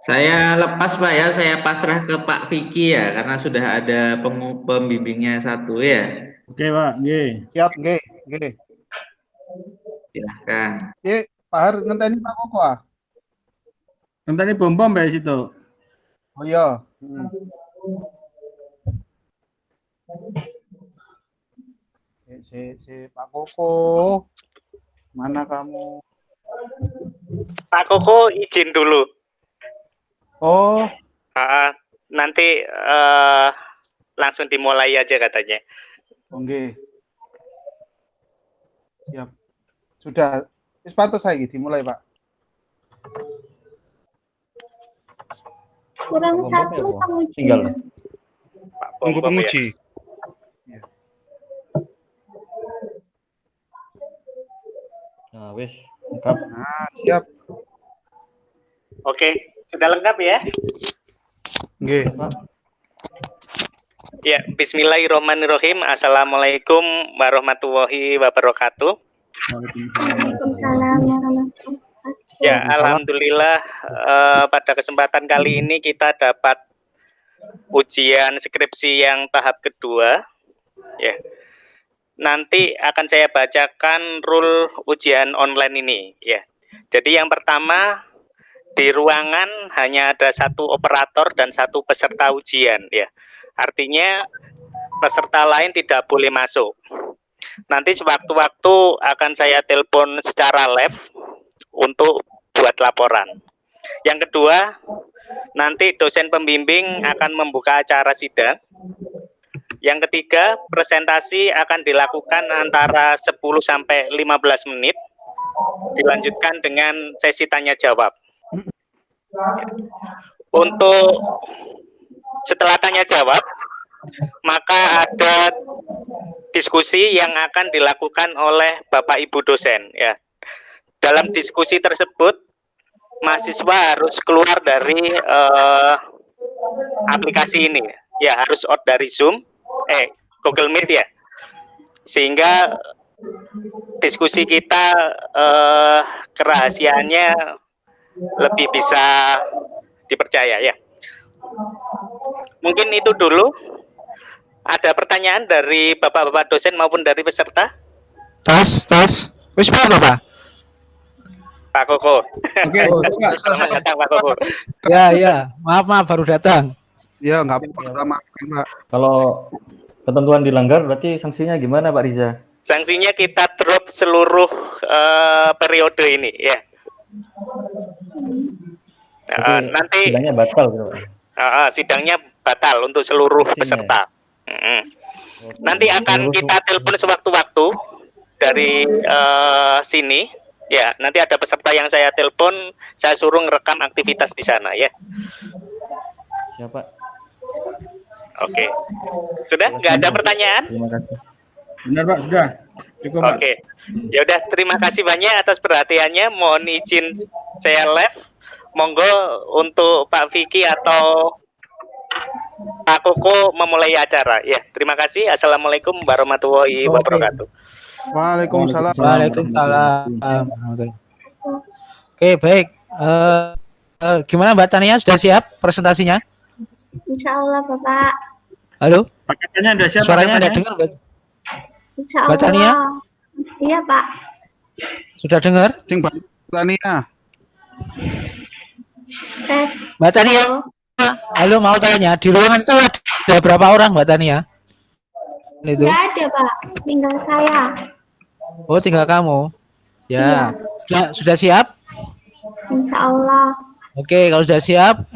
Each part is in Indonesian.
Saya lepas Pak ya, saya pasrah ke Pak Vicky ya, karena sudah ada pembimbingnya satu ya. Oke Pak, G. Siap, G. Silahkan. G, Pak Har ngenteni Pak Koko ah. Ngenteni bom-bom Pak situ. Oh iya. Si Pak Koko. Mana kamu? Pak Koko izin dulu. Oh. Nanti langsung dimulai aja katanya. Oke. Siap. Sudah. Sepatu saya dimulai Pak. Kurang satu penguji. Tinggal. Tunggu penguji. Ya. Nah, wis lengkap. Nah, siap. Oke, sudah lengkap ya? Oke. Ya, bismillahirrahmanirrahim. Assalamualaikum warahmatullahi wabarakatuh. Waalaikumsalam warahmatullahi wabarakatuh. Ya, alhamdulillah pada kesempatan kali ini kita dapat ujian skripsi yang tahap kedua. Ya. Nanti akan saya bacakan rule ujian online ini, ya. Jadi yang pertama, di ruangan hanya ada satu operator dan satu peserta ujian, ya. Artinya peserta lain tidak boleh masuk. Nanti sewaktu-waktu akan saya telepon secara live untuk buat laporan. Yang kedua, nanti dosen pembimbing akan membuka acara sidang. Yang ketiga, presentasi akan dilakukan antara 10 sampai 15 menit, dilanjutkan dengan sesi tanya jawab. Untuk setelah tanya jawab, maka ada diskusi yang akan dilakukan oleh Bapak Ibu dosen, ya. Dalam diskusi tersebut, mahasiswa harus keluar dari aplikasi ini, ya, harus out dari Zoom, Google Meet ya, sehingga diskusi kita kerahasiaannya lebih bisa dipercaya, ya. Mungkin itu dulu. Ada pertanyaan dari bapak-bapak dosen maupun dari peserta? Tas. Wis apa? Pak Koko. Oke, Selamat datang Pak Koko. Ya. Maaf baru datang. Ya, nggak apa-apa, Pak. kalau ketentuan dilanggar berarti sanksinya gimana Pak Riza? Sanksinya kita drop seluruh periode ini, ya. Nanti sidangnya batal gitu Pak. Sidangnya batal untuk seluruh peserta. Nanti akan kita telepon sewaktu-waktu dari sini, ya. Nanti ada peserta yang saya telepon, saya suruh ngerekam aktivitas di sana, ya. Siapa? Oke. Sudah? Nggak ada pertanyaan? Terima kasih. Benar Pak, sudah. Cukup Pak. Oke. Ya udah, terima kasih banyak atas perhatiannya. Mohon izin saya live. Monggo untuk Pak Vicky atau Pak Koko memulai acara. Ya, terima kasih. Assalamualaikum warahmatullahi wabarakatuh. Waalaikumsalam. Oke, baik. Gimana Mbak Tania, sudah siap presentasinya? Insya Allah Bapak. Halo? Paketnya udah siap. Suaranya ada dengar Mbak? Insya Allah. Mbak Tania? Iya Pak. Sudah dengar? Sing Mbak Tania. Tes. Mbak Tania? Halo, mau tanya, di ruangan itu ada berapa orang Mbak Tania? Itu? Nggak ada Pak, tinggal saya. Oh, tinggal kamu. Ya. Sudah siap? Insya Allah. Oke, kalau sudah siap,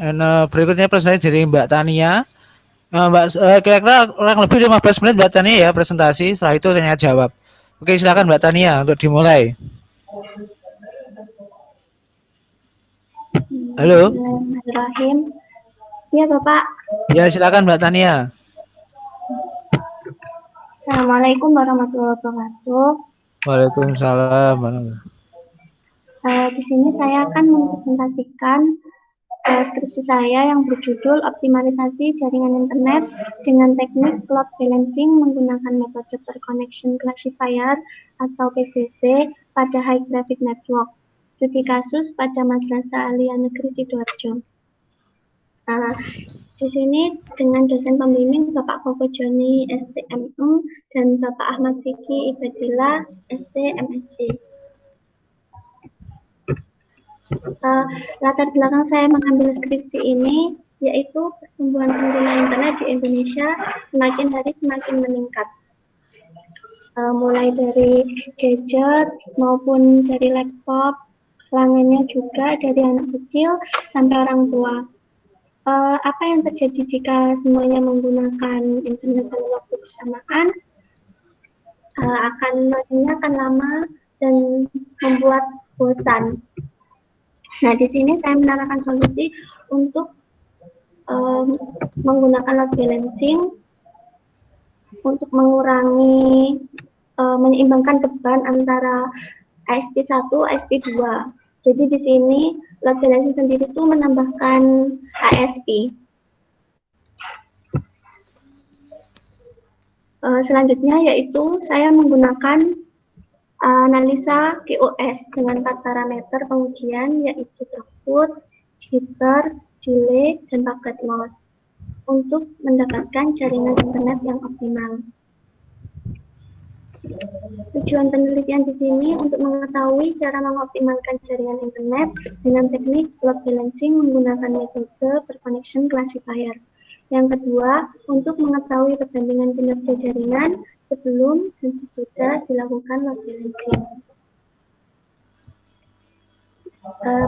berikutnya presentasi dari Mbak Tania. Kira-kira kurang lebih 15 menit Mbak Tania ya presentasi, setelah itu tanya jawab. Oke, silakan Mbak Tania untuk dimulai. Halo. Bismillahirrahmanirrahim. Ya Bapak. Ya, silakan Mbak Tania. Assalamualaikum warahmatullahi wabarakatuh. Waalaikumsalam. Di sini saya akan mempresentasikan skripsi saya yang berjudul Optimalisasi Jaringan Internet dengan Teknik Load Balancing menggunakan metode Perconnection Classifier atau PCC pada High Traffic Network. Studi kasus pada Madrasah Aliyah Negeri Sidoarjo. Di sini dengan dosen pembimbing Bapak Koko Joni STMU dan Bapak Ahmad Fikri Ibadillah STMSC. Latar belakang saya mengambil skripsi ini yaitu pertumbuhan pengguna internet di Indonesia semakin hari semakin meningkat. Mulai dari gadget maupun dari laptop, pelanggannya juga dari anak kecil sampai orang tua. Apa yang terjadi jika semuanya menggunakan internet dalam waktu bersamaan? Akan lama dan membuat bosan. Nah, di sini saya menawarkan solusi untuk menggunakan load balancing untuk mengurangi, menyeimbangkan beban antara ASP1, ASP2. Jadi di sini load balancing sendiri itu menambahkan ASP. Selanjutnya yaitu saya menggunakan analisa QoS dengan 4 parameter pengujian yaitu throughput, jitter, delay, dan packet loss untuk mendapatkan jaringan internet yang optimal. Tujuan penelitian di sini untuk mengetahui cara mengoptimalkan jaringan internet dengan teknik load balancing menggunakan metode Perconnection Classifier. Yang kedua, untuk mengetahui perbandingan kinerja jaringan sebelum dan sesudah dilakukan load balancing.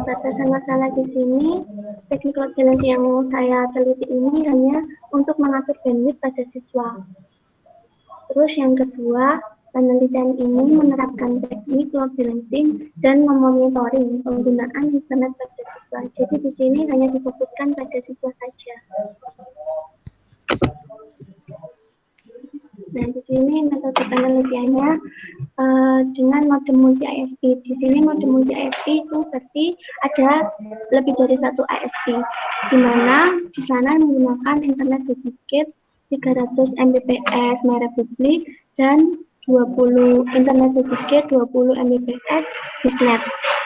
Batasan masalah di sini, teknik load balancing yang saya teliti ini hanya untuk mengatur bandwidth pada siswa. Terus yang kedua, penelitian ini menerapkan teknik load balancing dan memonitoring penggunaan internet pada siswa. Jadi di sini hanya difokuskan pada siswa saja. Nah, di sini metode penelitiannya dengan mode multi ISP. Di sini mode multi ISP itu berarti ada lebih dari satu ISP, di mana di sana menggunakan internet dedicated 300 Mbps MyRepublic dan 20 internet dedicated 20 Mbps Bisnet.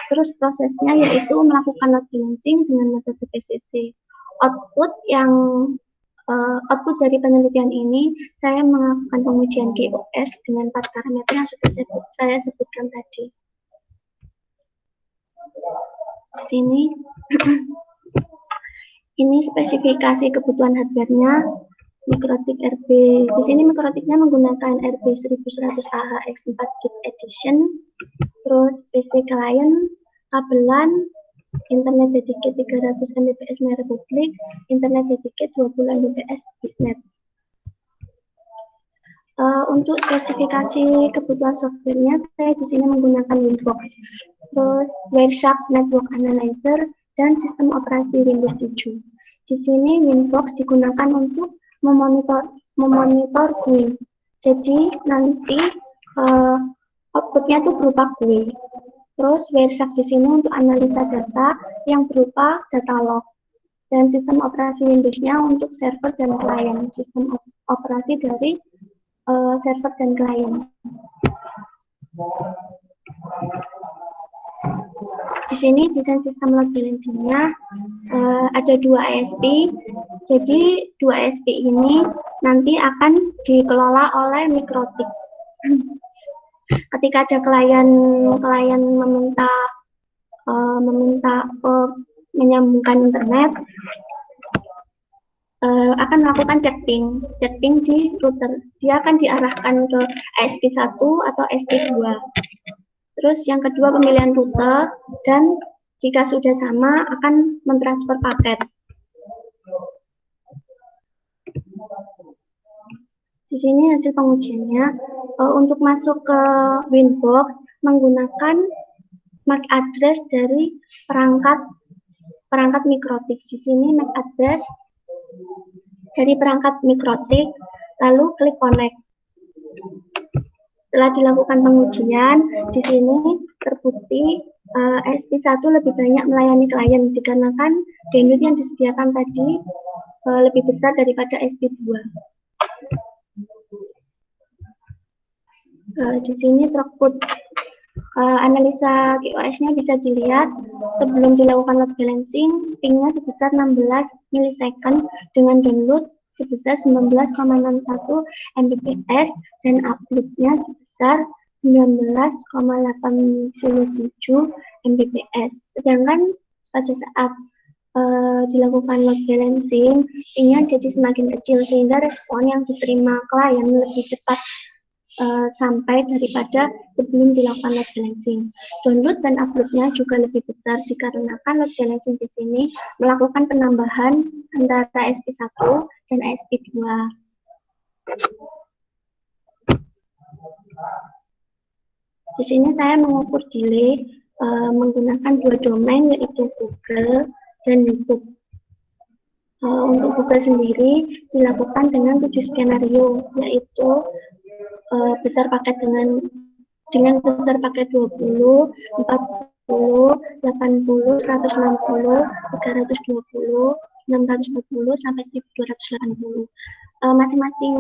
Terus prosesnya yaitu melakukan load balancing dengan metode PCC. Output dari penelitian ini, saya melakukan pengujian QoS dengan 4 parameter yang sudah saya sebutkan tadi. Di sini, ini spesifikasi kebutuhan hardware-nya, Mikrotik RB. Di sini Mikrotiknya menggunakan RB 1100 AHX 4GB Edition, terus PC client, kabelan, internet dedicated 300 Mbps MyRepublic, internet dedicated 20 Mbps Bisnet. Untuk spesifikasi kebutuhan softwarenya, saya di sini menggunakan Winbox, terus Wireshark Network Analyzer, dan sistem operasi Windows 7. Di sini Winbox digunakan untuk memonitor GUI. Jadi nanti outputnya itu berupa GUI. Terus Wireshark di sini untuk analisa data yang berupa data log. Dan sistem operasi Windows-nya untuk server dan klien. Sistem operasi dari server dan klien. Di sini desain sistem load balancing-nya ada 2 ISP. Jadi 2 ISP ini nanti akan dikelola oleh Mikrotik. Ketika ada klien meminta menyambungkan internet, akan melakukan check ping di router. Dia akan diarahkan ke ISP1 atau ISP2. Terus yang kedua pemilihan rute, dan jika sudah sama akan mentransfer paket. Di sini hasil pengujiannya, untuk masuk ke Winbox menggunakan MAC address dari perangkat Mikrotik. Di sini MAC address dari perangkat Mikrotik, lalu klik connect. Setelah dilakukan pengujian, di sini terbukti SP1 lebih banyak melayani klien dikarenakan bandwidth yang disediakan tadi lebih besar daripada SP2. Di sini throughput analisa QoS-nya bisa dilihat sebelum dilakukan load balancing, ping-nya sebesar 16 milisecond dengan download sebesar 19,61 Mbps dan upload-nya sebesar 19,87 Mbps. Sedangkan pada saat dilakukan load balancing, ping-nya jadi semakin kecil sehingga respon yang diterima klien lebih cepat sampai daripada sebelum dilakukan load balancing. Download dan upload-nya juga lebih besar dikarenakan load balancing di sini melakukan penambahan antara SP1 dan SP2. Di sini saya mengukur delay menggunakan dua domain yaitu Google dan YouTube. Untuk Google sendiri dilakukan dengan 7 skenario, yaitu besar paket dengan besar paket 20, 40, 80, 160, 320, 640 sampai 1280. Masing-masing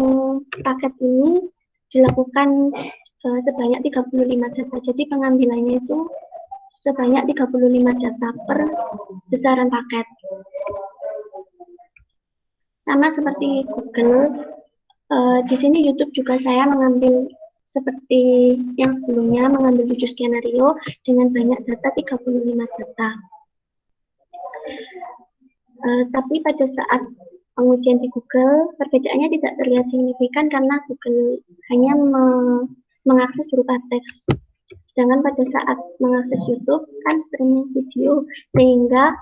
paket ini dilakukan sebanyak 35 data. Jadi pengambilannya itu sebanyak 35 data per besaran paket. Sama seperti Google, di sini YouTube juga saya mengambil seperti yang sebelumnya, mengambil 7 skenario dengan banyak data 35 data. Tapi pada saat pengujian di Google, perbedaannya tidak terlihat signifikan karena Google hanya mengakses berupa teks. Sedangkan pada saat mengakses YouTube kan streaming video, sehingga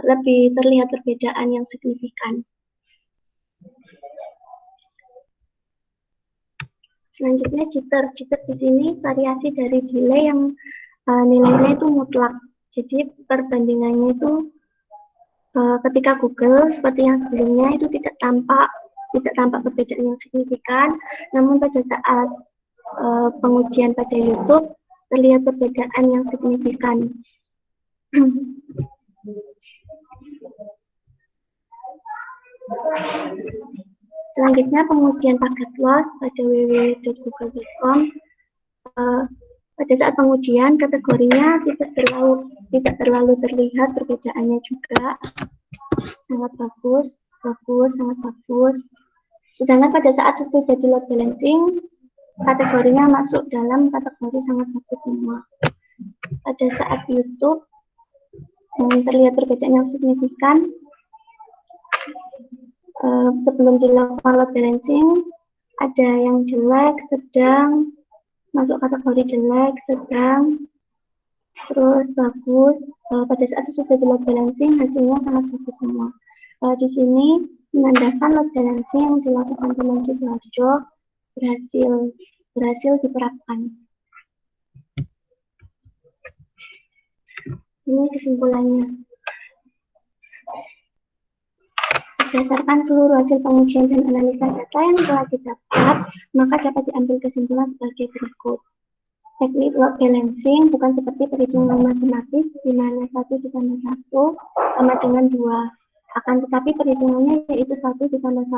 lebih terlihat perbedaan yang signifikan. Selanjutnya jitter. Jitter di sini variasi dari delay yang nilainya itu mutlak. Jadi perbandingannya itu ketika Google seperti yang sebelumnya itu tidak tampak perbedaan yang signifikan. Namun pada saat pengujian pada YouTube terlihat perbedaan yang signifikan. Selanjutnya pengujian paket loss pada www.google.com. Pada saat pengujian kategorinya tidak terlalu terlihat perbedaannya juga. Sangat bagus, sangat bagus. Sedangkan pada saat sudah di load balancing, kategorinya masuk dalam kategori sangat bagus semua. Pada saat YouTube terlihat perbedaan yang signifikan. Sebelum dilakukan load balancing, ada yang jelek, sedang, masuk kategori jelek, sedang, terus bagus. Pada saat sudah di load balancing, hasilnya sangat bagus semua. Di sini menandakan load balancing yang dilakukan teman Sidoarjo berhasil diterapkan. Ini kesimpulannya. Berdasarkan seluruh hasil pengujian dan analisa data yang telah didapat, maka dapat diambil kesimpulan sebagai berikut. Teknik load balancing bukan seperti perhitungan matematis di mana 1 ditambah 1 sama dengan 2. Akan tetapi perhitungannya yaitu 1 ditambah 1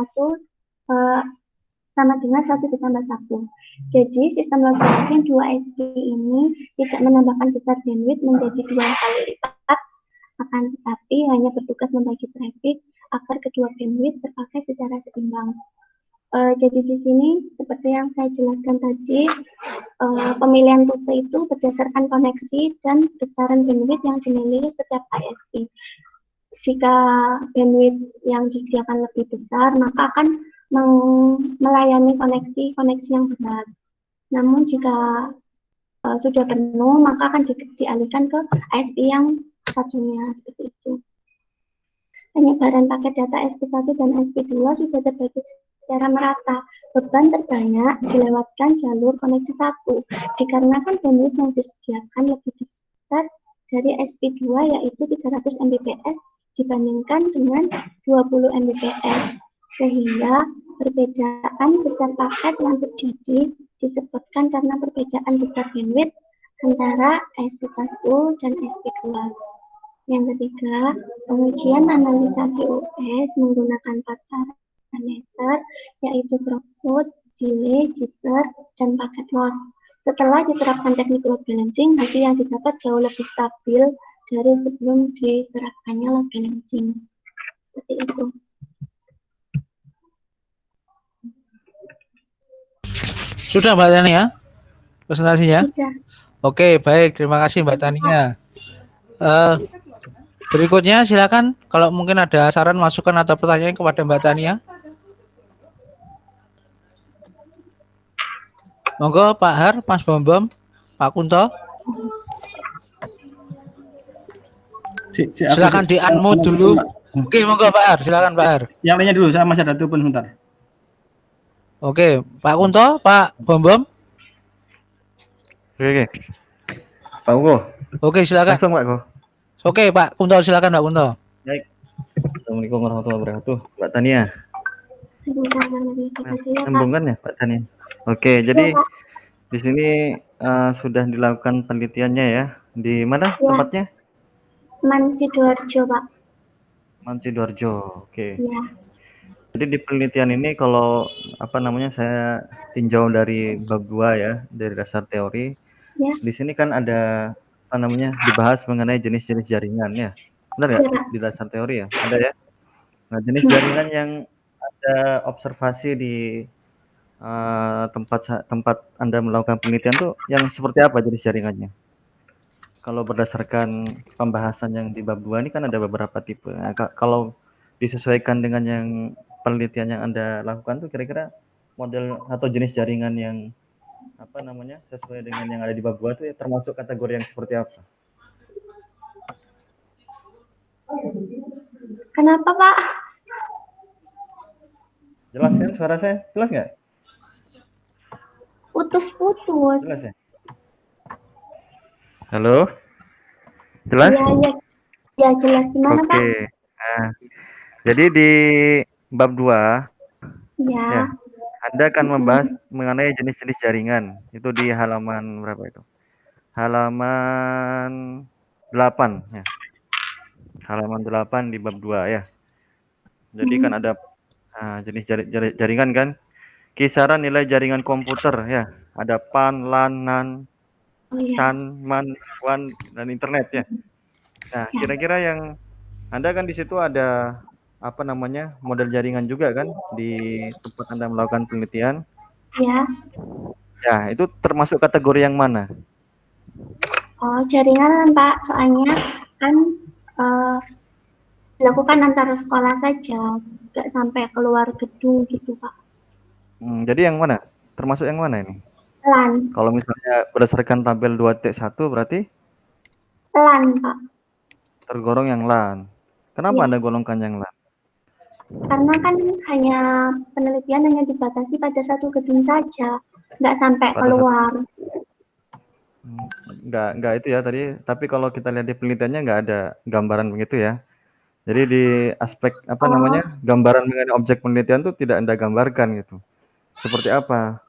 sama dengan 1 ditambah 1. Jadi sistem load balancing 2SP ini tidak menambahkan besar bandwidth menjadi 2 kali lipat, akan tetapi hanya bertugas membagi traffic agar kedua bandwidth terpakai secara seimbang. Jadi di sini seperti yang saya jelaskan tadi, pemilihan rute itu berdasarkan koneksi dan besaran bandwidth yang dimiliki setiap ISP. Jika bandwidth yang disediakan lebih besar, maka akan melayani koneksi yang berat. Namun jika sudah penuh, maka akan dialihkan ke ISP yang satunya, seperti itu. Penyebaran paket data SP1 dan SP2 sudah terbagi secara merata. Beban terbanyak dilewatkan jalur koneksi 1, dikarenakan bandwidth yang disediakan lebih besar dari SP2 yaitu 300 Mbps dibandingkan dengan 20 Mbps, sehingga perbedaan besar paket yang terjadi disebabkan karena perbedaan besar bandwidth antara SP1 dan SP2. Yang ketiga, pengujian analisa QoS menggunakan 4 parameter, yaitu throughput, delay, jitter, dan packet loss. Setelah diterapkan teknik load balancing, hasil yang didapat jauh lebih stabil dari sebelum diterapkannya load balancing. Seperti itu. Sudah Mbak Tania presentasinya? Sudah. Oke, baik. Terima kasih Mbak Tania. Berikutnya silakan kalau mungkin ada saran, masukan atau pertanyaan kepada Mbak Tania. Monggo Pak Har, Mas Bom, Pak Kunto. Silakan di unmute dulu. Oke, monggo Pak Har, silakan Pak Har. Yang lainnya dulu, saya masih ada telepon sebentar. Oke, Pak Kunto, Pak Bom. Oke. Pak Ugo. Oke, silakan. Langsung Pak Ugo. Oke, Pak Kunto, silakan Pak Kunto. Baik. Assalamualaikum warahmatullahi wabarakatuh. Mbak Tania. Sambungan ya Pak Tania. Oke, jadi di sini sudah dilakukan penelitiannya ya. Di mana tempatnya? Sidoarjo, Pak. Sidoarjo. Oke. Ya. Jadi di penelitian ini kalau saya tinjau dari bab 2 ya, dari dasar teori. Ya. Di sini kan ada dibahas mengenai jenis-jenis jaringan ya. Benar ya? Di dasar teori ya, ada ya. Nah, jenis jaringan yang ada observasi di tempat Anda melakukan penelitian tuh yang seperti apa jenis jaringannya? Kalau berdasarkan pembahasan yang di bab 2 ini kan ada beberapa tipe. Nah, kalau disesuaikan dengan yang penelitian yang Anda lakukan tuh kira-kira model atau jenis jaringan yang sesuai dengan yang ada di bab 2 itu ya, termasuk kategori yang seperti apa? Kenapa, Pak? Jelas kan suara saya? Jelas nggak? Putus-putus. Jelas ya? Halo? Jelas? Ya, jelas. Gimana, Pak? Oke. Nah, jadi di bab 2 ya, Anda akan membahas mengenai jenis-jenis jaringan. Itu di halaman berapa itu? Halaman 8 ya. Halaman 8 di bab 2 ya. Jadi kan ada jenis jaringan kan? Kisaran nilai jaringan komputer ya. Ada PAN, LAN, NAN, CAN, MAN, WAN, dan internet ya. Nah, kira-kira yang Anda kan di situ ada model jaringan juga kan di tempat Anda melakukan penelitian. Ya. Ya, itu termasuk kategori yang mana? Oh, jaringan Pak, soalnya kan dilakukan antar sekolah saja, nggak sampai keluar gedung gitu Pak. Jadi yang mana? Termasuk yang mana ini? LAN. Kalau misalnya berdasarkan tabel 2T1 berarti? LAN Pak. Tergolong yang LAN. Kenapa Anda golongkan yang LAN? Karena kan penelitian hanya dibatasi pada satu gedung saja, nggak sampai keluar. Nggak itu ya tadi. Tapi kalau kita lihat di penelitiannya nggak ada gambaran begitu ya. Jadi di aspek gambaran mengenai objek penelitian itu tidak Anda gambarkan gitu. Seperti apa?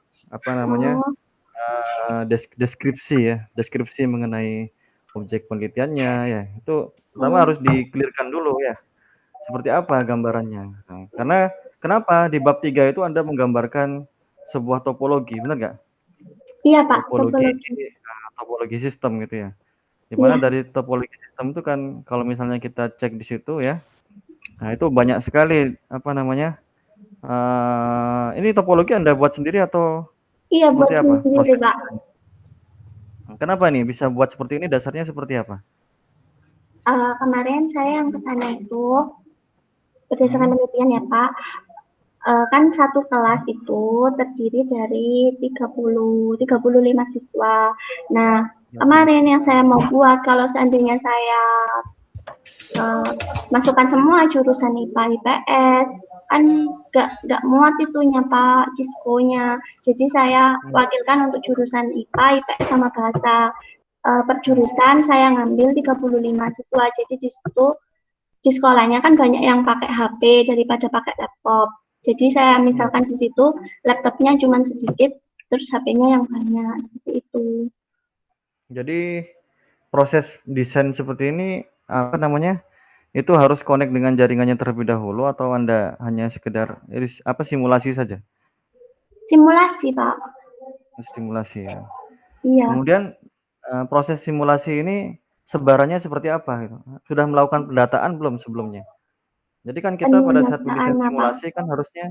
Deskripsi ya, deskripsi mengenai objek penelitiannya ya. Itu pertama harus di-clearkan dulu ya. Seperti apa gambarannya? Nah, karena kenapa di bab 3 itu Anda menggambarkan sebuah topologi, benar nggak? Iya Pak, topologi sistem gitu ya. Dimana dari topologi sistem itu kan kalau misalnya kita cek di situ ya, nah itu banyak sekali ini topologi Anda buat sendiri atau iya buat sendiri Pak. Kenapa nih bisa buat seperti ini? Dasarnya seperti apa? Kemarin saya yang ke sana itu berdasarkan penelitian ya Pak, kan satu kelas itu terdiri dari 35 siswa. Nah, kemarin yang saya mau buat, kalau seandainya saya masukkan semua jurusan IPA, IPS, kan nggak muat itunya Pak, Cisco-nya. Jadi saya wakilkan untuk jurusan IPA, IPS, sama bahasa. Per jurusan saya ngambil 35 siswa. Jadi di situ di sekolahnya kan banyak yang pakai HP daripada pakai laptop. Jadi saya misalkan di situ laptopnya cuma sedikit, terus HP-nya yang banyak, seperti itu. Jadi proses desain seperti ini apa namanya? Itu harus connect dengan jaringannya terlebih dahulu atau Anda hanya sekedar simulasi saja? Simulasi, Pak. Simulasi ya. Iya. Kemudian proses simulasi ini sebarannya seperti apa gitu? Sudah melakukan pendataan belum sebelumnya? Jadi kan kita pada saat mendesain Pendataan apa? simulasi kan harusnya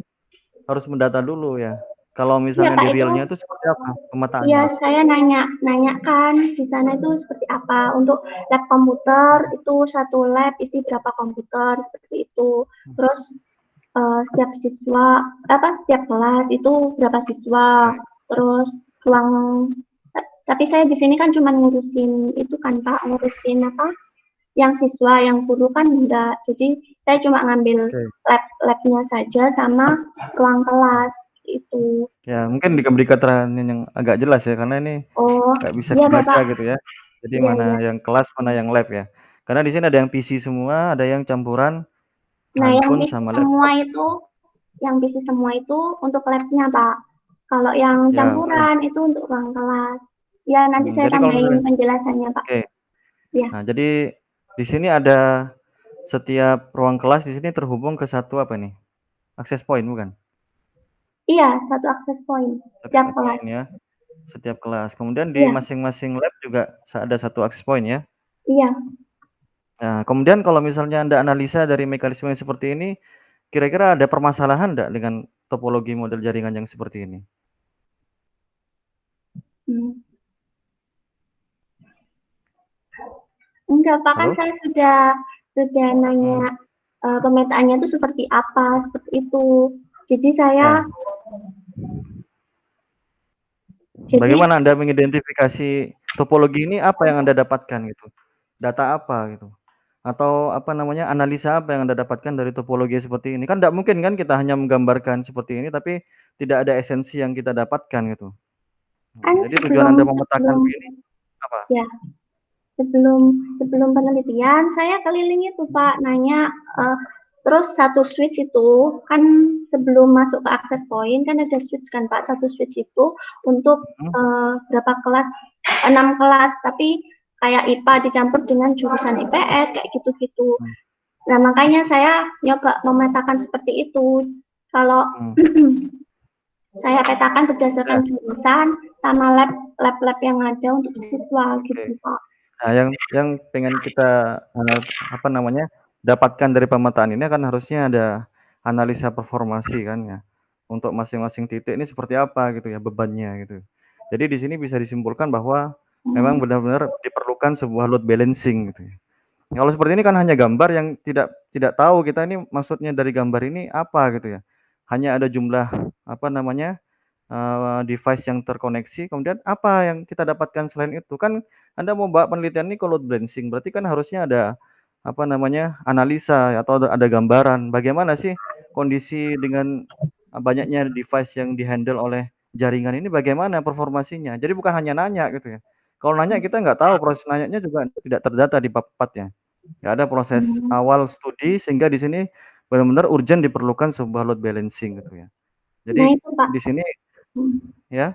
harus mendata dulu ya. Kalau Iya, misalnya Pak, di itu realnya itu seperti apa iya, pemetaannya? saya nanya kan di sana itu seperti apa. Untuk lab komputer itu satu lab isi berapa komputer seperti itu. Terus setiap siswa setiap kelas itu berapa siswa. Terus ruang tapi saya di sini kan cuma ngurusin itu kan Pak, ngurusin yang siswa, yang guru kan enggak. Jadi saya cuma ngambil Oke. labnya saja sama ruang kelas itu. Ya, mungkin diberi keterangan yang agak jelas ya, karena ini Oh, nggak bisa iya dibaca Bapak. gitu ya. Jadi Iya, mana iya. yang kelas, mana yang lab ya. Karena di sini ada yang PC semua, ada yang campuran Nah, handphone sama laptop. yang PC semua itu untuk labnya, Pak. Kalau yang Ya, mungkin. campuran itu untuk ruang kelas. Ya, nanti saya Jadi kalau tambahin misalnya, penjelasannya, Pak. oke. Ya. Nah, jadi di sini ada setiap ruang kelas di sini terhubung ke satu apa nih? Access point bukan? Iya, satu akses point setiap Access kelas. point ya, setiap kelas. Kemudian di Iya, masing-masing lab juga ada satu access point ya. iya. Nah, kemudian kalau misalnya Anda analisa dari mekanisme yang seperti ini, kira-kira ada permasalahan enggak dengan topologi model jaringan yang seperti ini? Hmm. Enggak, Pak, kan Halo? saya sudah nanya pemetaannya itu seperti apa, seperti itu. Jadi saya Ya. Bagaimana Anda mengidentifikasi topologi ini, apa yang Anda dapatkan gitu? Data apa gitu? Atau apa namanya, analisa apa yang Anda dapatkan dari topologi seperti ini? Kan enggak mungkin kan kita hanya menggambarkan seperti ini tapi tidak ada esensi yang kita dapatkan gitu. kan Jadi tujuan Anda memetakan sebelum ini apa? ya sebelum penelitian saya keliling itu Pak nanya terus satu switch itu kan sebelum masuk ke access point kan ada switch kan Pak, satu switch itu untuk berapa kelas, 6 kelas, tapi kayak IPA dicampur dengan jurusan IPS kayak gitu-gitu. Nah, makanya saya nyoba memetakan seperti itu. Kalau saya petakan berdasarkan jurusan sama lab yang ada untuk siswa gitu Pak. Nah, yang pengen kita apa namanya, dapatkan dari pemetaan ini kan harusnya ada analisa performasi kan ya. Untuk masing-masing titik ini seperti apa gitu ya bebannya gitu. Jadi di sini bisa disimpulkan bahwa memang benar-benar diperlukan sebuah load balancing gitu ya. Kalau seperti ini kan hanya gambar yang tidak tahu kita ini maksudnya dari gambar ini apa gitu ya. Hanya ada jumlah apa namanya, device yang terkoneksi, kemudian apa yang kita dapatkan selain itu? Kan Anda mau bawa penelitian ini ke load balancing, berarti kan harusnya ada apa namanya, analisa atau ada gambaran bagaimana sih kondisi dengan banyaknya device yang di-handle oleh jaringan ini bagaimana performasinya. Jadi bukan hanya nanya gitu ya. Kalau nanya kita nggak tahu proses nanyanya juga tidak terdata di bab 4-nya. Nggak ada proses awal studi sehingga di sini benar-benar urgent diperlukan sebuah load balancing gitu ya. Jadi Nah itu Pak. di sini ya. Iya.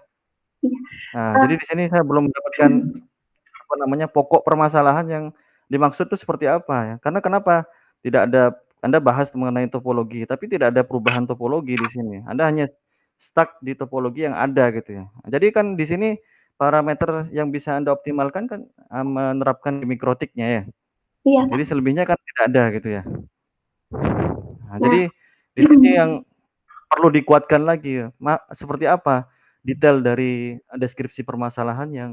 Nah, jadi di sini saya belum mendapatkan apa namanya, pokok permasalahan yang dimaksud itu seperti apa ya. Karena kenapa? Tidak ada Anda bahas mengenai topologi, tapi tidak ada perubahan topologi di sini. Anda hanya stuck di topologi yang ada gitu ya. Jadi kan di sini parameter yang bisa Anda optimalkan kan menerapkan di mikrotiknya ya. Iya, Jadi Pak. selebihnya kan tidak ada gitu ya. Nah, Nah, jadi di sini yang perlu dikuatkan lagi ya, seperti apa detail dari deskripsi permasalahan yang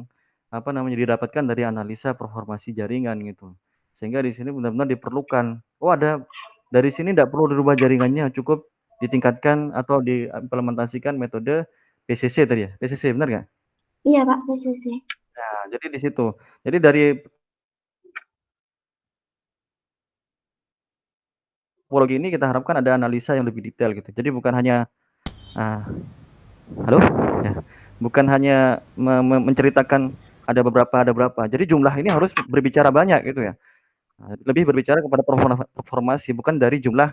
apa namanya didapatkan dari analisa performasi jaringan gitu. Sehingga di sini benar-benar diperlukan. Oh, ada dari sini tidak perlu dirubah jaringannya, cukup ditingkatkan atau diimplementasikan metode PCC tadi ya. PCC benar nggak? Iya, Pak, PCC. Nah, jadi di situ. Jadi dari topologi ini kita harapkan ada analisa yang lebih detail gitu. Jadi bukan hanya halo? Ya. Bukan hanya menceritakan ada berapa. Jadi jumlah ini harus berbicara banyak gitu ya. Lebih berbicara kepada performasi bukan dari jumlah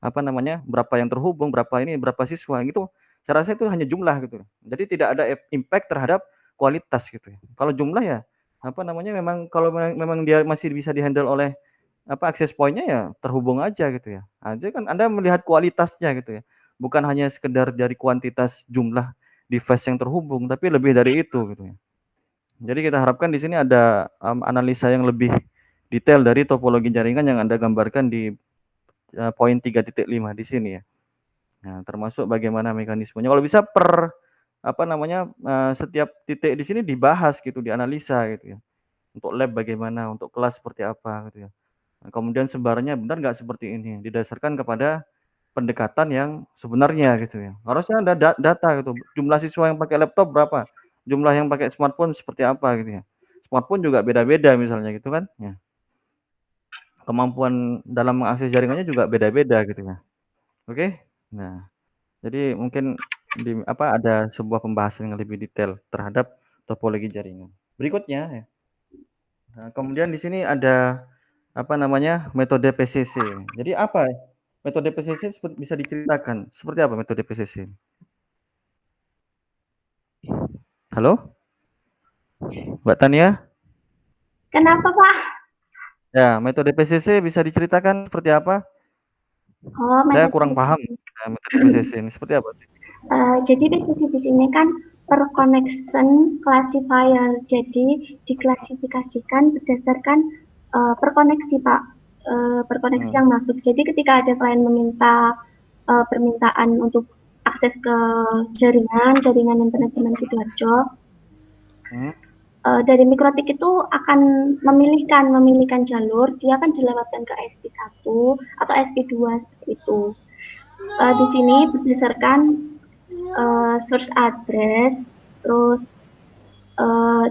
apa namanya, berapa yang terhubung, berapa siswa gitu. Saya rasa itu hanya jumlah gitu. Jadi tidak ada impact terhadap kualitas gitu ya. Kalau jumlah ya memang kalau memang dia masih bisa dihandle oleh akses point-nya ya terhubung aja gitu ya. Aja kan Anda melihat kualitasnya gitu ya. Bukan hanya sekedar dari kuantitas jumlah device yang terhubung, tapi lebih dari itu gitu ya. Jadi kita harapkan di sini ada analisa yang lebih detail dari topologi jaringan yang Anda gambarkan di poin 3.5 di sini ya. Nah, termasuk bagaimana mekanismenya. Kalau bisa per setiap titik di sini dibahas gitu, dianalisa gitu ya. Untuk lab bagaimana, untuk kelas seperti apa gitu ya. Nah, kemudian sebarannya benar nggak seperti ini, didasarkan kepada pendekatan yang sebenarnya gitu ya. Harusnya ada data gitu, jumlah siswa yang pakai laptop berapa, jumlah yang pakai smartphone seperti apa gitu ya. Smartphone juga beda-beda misalnya gitu kan ya. Kemampuan dalam mengakses jaringannya juga beda-beda gitu ya. Oke. Nah, jadi mungkin ada sebuah pembahasan yang lebih detail terhadap topologi jaringan. Berikutnya ya. Nah, kemudian di sini ada metode PCC. Jadi apa metode PCC bisa diceritakan? Seperti apa metode PCC? Halo? Mbak Tania? Kenapa, Pak? Ya, metode PCC bisa diceritakan seperti apa? Oh, Saya metode kurang paham metode PCC ini seperti apa? Jadi PCC di sini kan per connection classifier. Jadi diklasifikasikan berdasarkan per koneksi, Pak. Per koneksi yang masuk. Jadi ketika ada klien meminta permintaan untuk akses ke jaringan internet Semen Sidoarjo, dari Mikrotik itu akan memilihkan jalur, dia akan dilewatkan ke SP1 atau SP2 seperti itu. Di sini berdasarkan source address, terus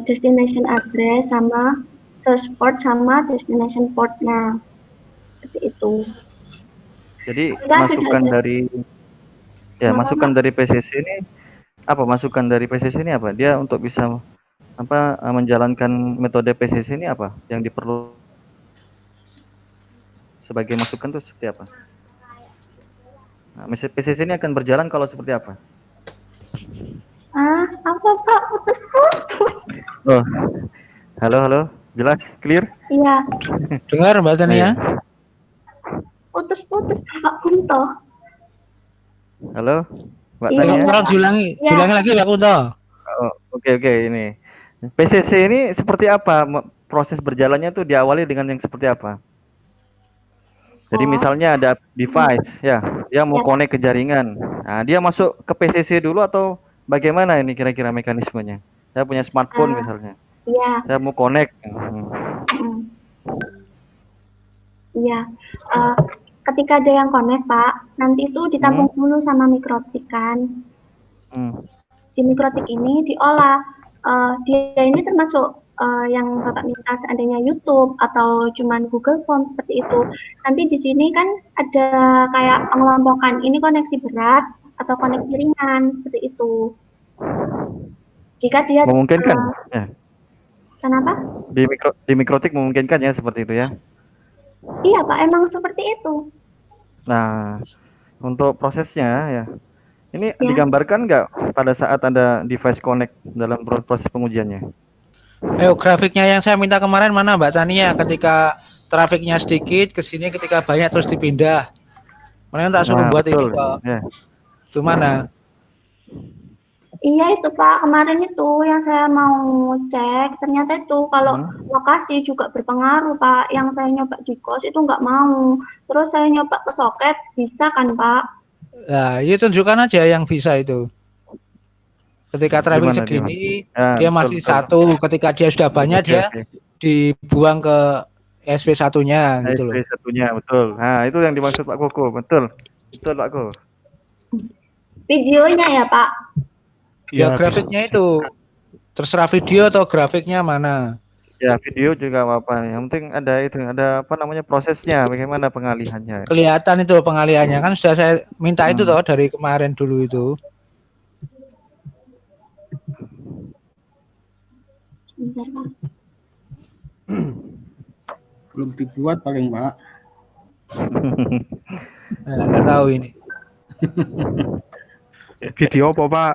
destination address sama source port sama destination portnya, seperti itu. Jadi masukan dari PCC ini apa? Masukan dari PCC ini apa? Dia untuk bisa menjalankan metode PCC ini apa yang diperlu sebagai masukan itu seperti apa? Nah, PCC ini akan berjalan kalau seperti apa? Apa Pak? Putus-putus. Oh, halo, jelas, clear? Iya. Dengar Mbak Tania? Putus-putus Pak Kunto. Halo, Mbak Iya. Tania? Tolong diulangi lagi Pak Kunto. Oh, oke, ini. PCC ini seperti apa? Proses berjalannya tuh diawali dengan yang seperti apa? Jadi misalnya ada device ya, dia mau connect ke jaringan. Nah, dia masuk ke PCC dulu atau bagaimana ini kira-kira mekanismenya? Saya punya smartphone misalnya. Iya. Saya mau connect. Iya. Ketika ada yang connect, Pak, nanti itu ditampung dulu sama Mikrotik kan. Di Mikrotik ini diolah. Dia ini termasuk yang Bapak minta seandainya YouTube atau cuman Google Form seperti itu. Nanti di sini kan ada kayak pengelompokan, ini koneksi berat atau koneksi ringan seperti itu. Jika dia memungkinkan ya. Kenapa? Di Mikrotik memungkinkan ya seperti itu ya. Iya Pak, emang seperti itu. Nah, untuk prosesnya ya. Ini digambarkan nggak pada saat ada device connect dalam proses pengujiannya? Grafiknya yang saya minta kemarin mana Mbak Tania, ketika trafiknya sedikit ke sini, ketika banyak terus dipindah. Kemarin tak suruh buat betul, ini kok. Ya. Itu mana? Iya itu Pak, kemarin itu yang saya mau cek, ternyata itu kalau lokasi juga berpengaruh Pak. Yang saya nyoba di kos itu nggak mau. Terus saya nyoba ke soket, bisa kan Pak? Nah, ini tunjukkan aja yang bisa itu. Ketika traffic segini, dia masih satu. Ketika dia sudah banyak, dia dibuang ke SP1-nya. Gitu loh. SP1-nya, betul. Nah, itu yang dimaksud Pak Koko, betul. Betul Pak Koko. Videonya ya Pak? Ya, grafiknya itu. Terserah video atau grafiknya mana. Ya, video juga apa-apa. Yang penting ada itu, ada prosesnya, bagaimana pengalihannya. Kelihatan itu pengalihannya. Kan sudah saya minta itu toh dari kemarin dulu itu. Belum dibuat paling Pak. Nggak tahu ini. Video apa Pak?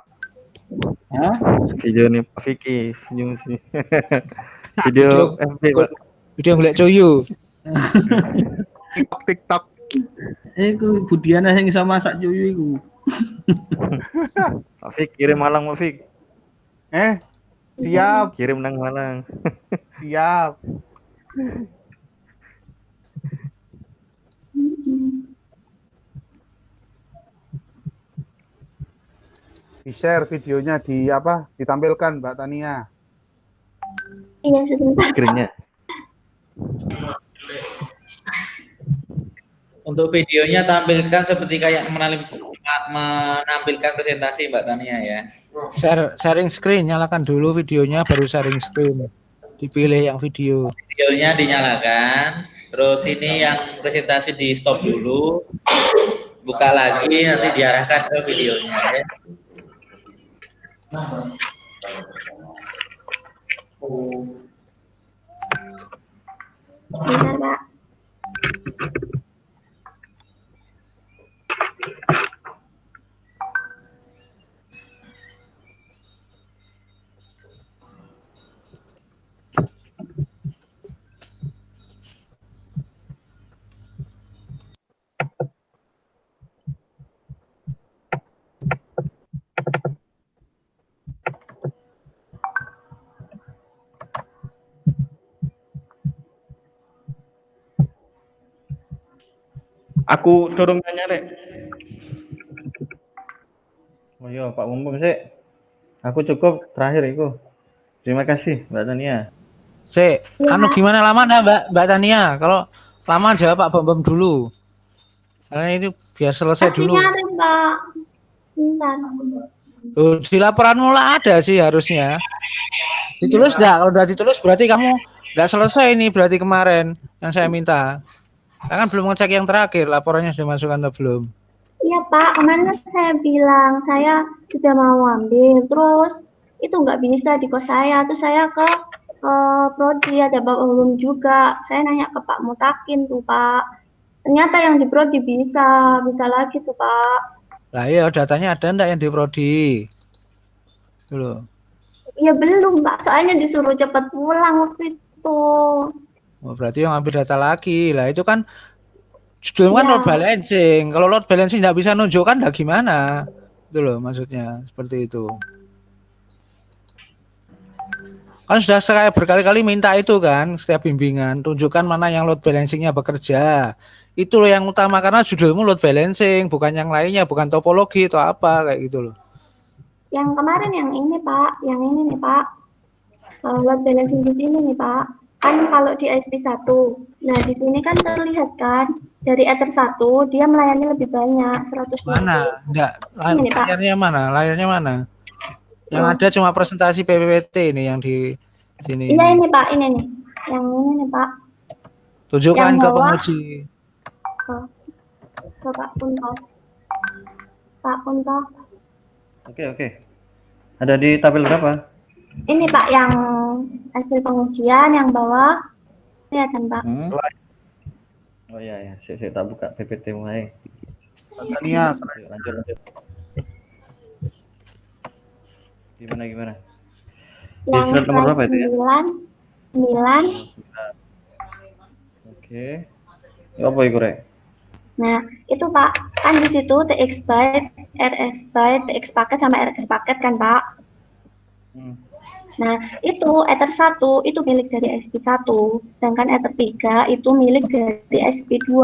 Hah? Video nih Pak Vicky senyum sih. Video FB, Pak. Video golek cuyu. TikTok. Iku Budiana sing iso masak cuyu iku. Pak Fik, kirim Malang, Pak Fik. Siap, Kirim nang Malang. siap. Di-share videonya ditampilkan Mbak Tania. Iya, sebentar. Screen-nya. Untuk videonya tampilkan seperti kayak menampilkan presentasi Mbak Tania ya. Sharing screen, nyalakan dulu videonya baru sharing screen. Dipilih yang video. Videonya dinyalakan, terus ini yang presentasi di stop dulu, buka lagi, nanti diarahkan ke videonya ya. Sebentar, Pak. Aku dorong tanya rek. Oh iya, Pak Mumpung sih. Aku cukup terakhir itu. Terima kasih, Mbak Tania. Anu gimana lama enggak Mbak Tania? Kalau lama jawab Pak Bom dulu. Karena ini biar selesai Masih dulu. nyari, Pak. Bentar. Di laporanmu lah ada sih harusnya. Ditulis enggak? Kalau udah ditulis berarti kamu enggak selesai ini berarti kemarin yang saya minta. Kan belum ngecek yang terakhir, laporannya sudah masukkan atau belum? Iya, Pak. Kemarin kan saya bilang saya sudah mau ambil, terus itu nggak bisa di kos saya. Terus saya ke Prodi, ada Bapak Ulum juga. Saya nanya ke Pak Mutakin tuh, Pak. Ternyata yang di Prodi bisa lagi tuh, Pak. Lah iya, datanya ada enggak yang di Prodi? Dulu. Iya belum, Pak. Soalnya disuruh cepat pulang waktu itu. Oh, berarti yang ambil data lagi. Lah itu kan judul kan Ya. load balancing. Kalau load balancing nggak bisa nunjukkan, dah gimana? Itu loh maksudnya seperti itu. Kan sudah saya berkali-kali minta itu kan setiap bimbingan, tunjukkan mana yang load balancingnya bekerja. Itu loh yang utama karena judulmu load balancing, bukan yang lainnya, bukan topologi atau apa kayak gitu loh. Yang kemarin yang ini, Pak. Yang ini nih, Pak. Load balancing di sini nih, Pak. Kan kalau di SP1, nah di sini kan terlihat kan dari Ether 1 dia melayani lebih banyak 120. Mana? Enggak, Ini, Pak. layarnya mana? Layarnya mana? Yang ada cuma presentasi PPWT ini yang di sini. Iya ini Pak, ini nih. Yang ini nih Pak. Tunjukkan yang ke bawah. penguji. Ke Pak Kunto. Pak Kunto. Oke. Ada di tabel berapa? Ini Pak yang hasil pengujian yang bawah. Lihat kan Pak. Oh iya, saya tak buka PPT mulai. Tania, Lanjut. Gimana? Di Yang slide nomor berapa itu ya? 9. Oke. Apa itu, Rek? Nah, itu Pak, kan di situ TX byte, RX byte, TX paket sama RX paket kan Pak. Nah, itu Ether 1 itu milik dari SP1, sedangkan Ether 3 itu milik dari SP2.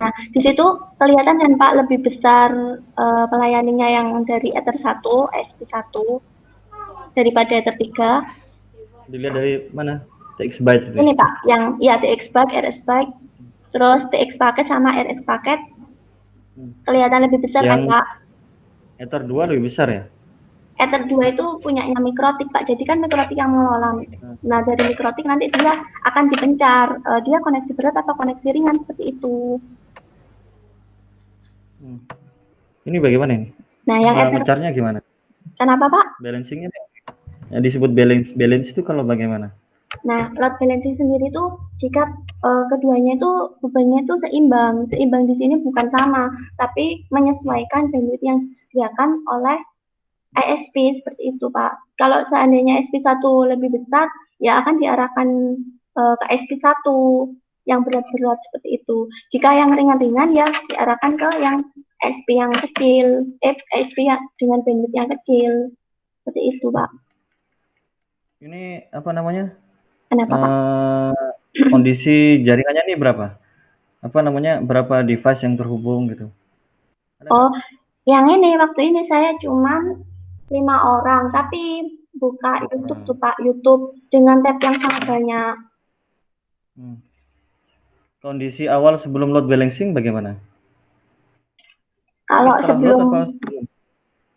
Nah, di situ kelihatan kan Pak lebih besar pelayaninya yang dari Ether 1, SP1 daripada Ether 3. Dilihat dari mana? TX byte itu. Ini Pak, yang ya TX byte, RX byte, terus TX paket sama RX paket kelihatan lebih besar kan Pak. Ether 2 lebih besar ya? Ether 2 itu punyanya Mikrotik Pak, jadi kan Mikrotik yang mengelola. Nah dari Mikrotik nanti dia akan dipencar, dia koneksi berat atau koneksi ringan seperti itu. Ini bagaimana ini? Nah yang Ether, Pencarnya gimana? kenapa Pak? Balancingnya yang disebut balance itu kalau bagaimana? Nah load balancing sendiri itu jika keduanya itu bebannya itu seimbang di sini bukan sama, tapi menyesuaikan bandwidth yang disediakan oleh ISP seperti itu, Pak. Kalau seandainya SP1 lebih besar, ya akan diarahkan ke SP1 yang berat-berat seperti itu. Jika yang ringan-ringan ya diarahkan ke yang SP yang kecil, SP yang dengan bandwidth yang kecil. Seperti itu, Pak. Ini apa namanya? Kenapa, Pak? Kondisi jaringannya nih berapa? Apa namanya? Berapa device yang terhubung gitu? Ada nggak? Oh, yang ini waktu ini saya cuma 5 orang, tapi buka YouTube tuh Pak, YouTube dengan tab yang sangat banyak. Kondisi awal sebelum load balancing bagaimana? Kalau Setelah sebelum load apa sebelum?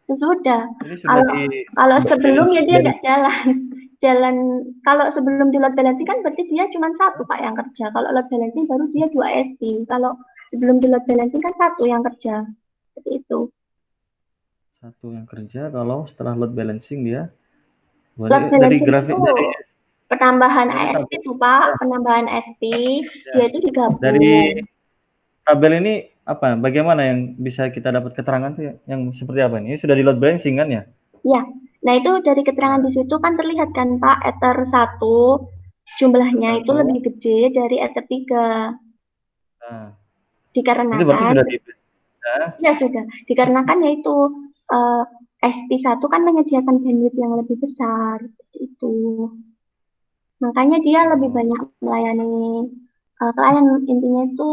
sesudah, Ini sudah kalau sebelum ya dia dari- nggak jalan. Kalau sebelum di load balancing kan berarti dia cuma satu Pak yang kerja. Kalau load balancing baru dia 2 SP. Kalau sebelum di load balancing kan satu yang kerja. Seperti itu. satu yang kerja, kalau setelah load balancing dia Load dari balancing grafik itu dari penambahan dari ASP itu Pak, penambahan SP, dia itu digabung. dari tabel ini apa? Bagaimana yang bisa kita dapat keterangan tuh ya? Yang seperti apa ini? Sudah di load balancing kan ya? Ya, nah itu dari keterangan di situ kan terlihat kan Pak, Ether 1 jumlahnya itu Satu. lebih gede dari Ether 3. Nah, Dikarenakan, itu berarti sudah di ya sudah, dikarenakan yaitu SP1 kan menyediakan bandwidth yang lebih besar, seperti itu. Makanya dia lebih banyak melayani klien, intinya itu,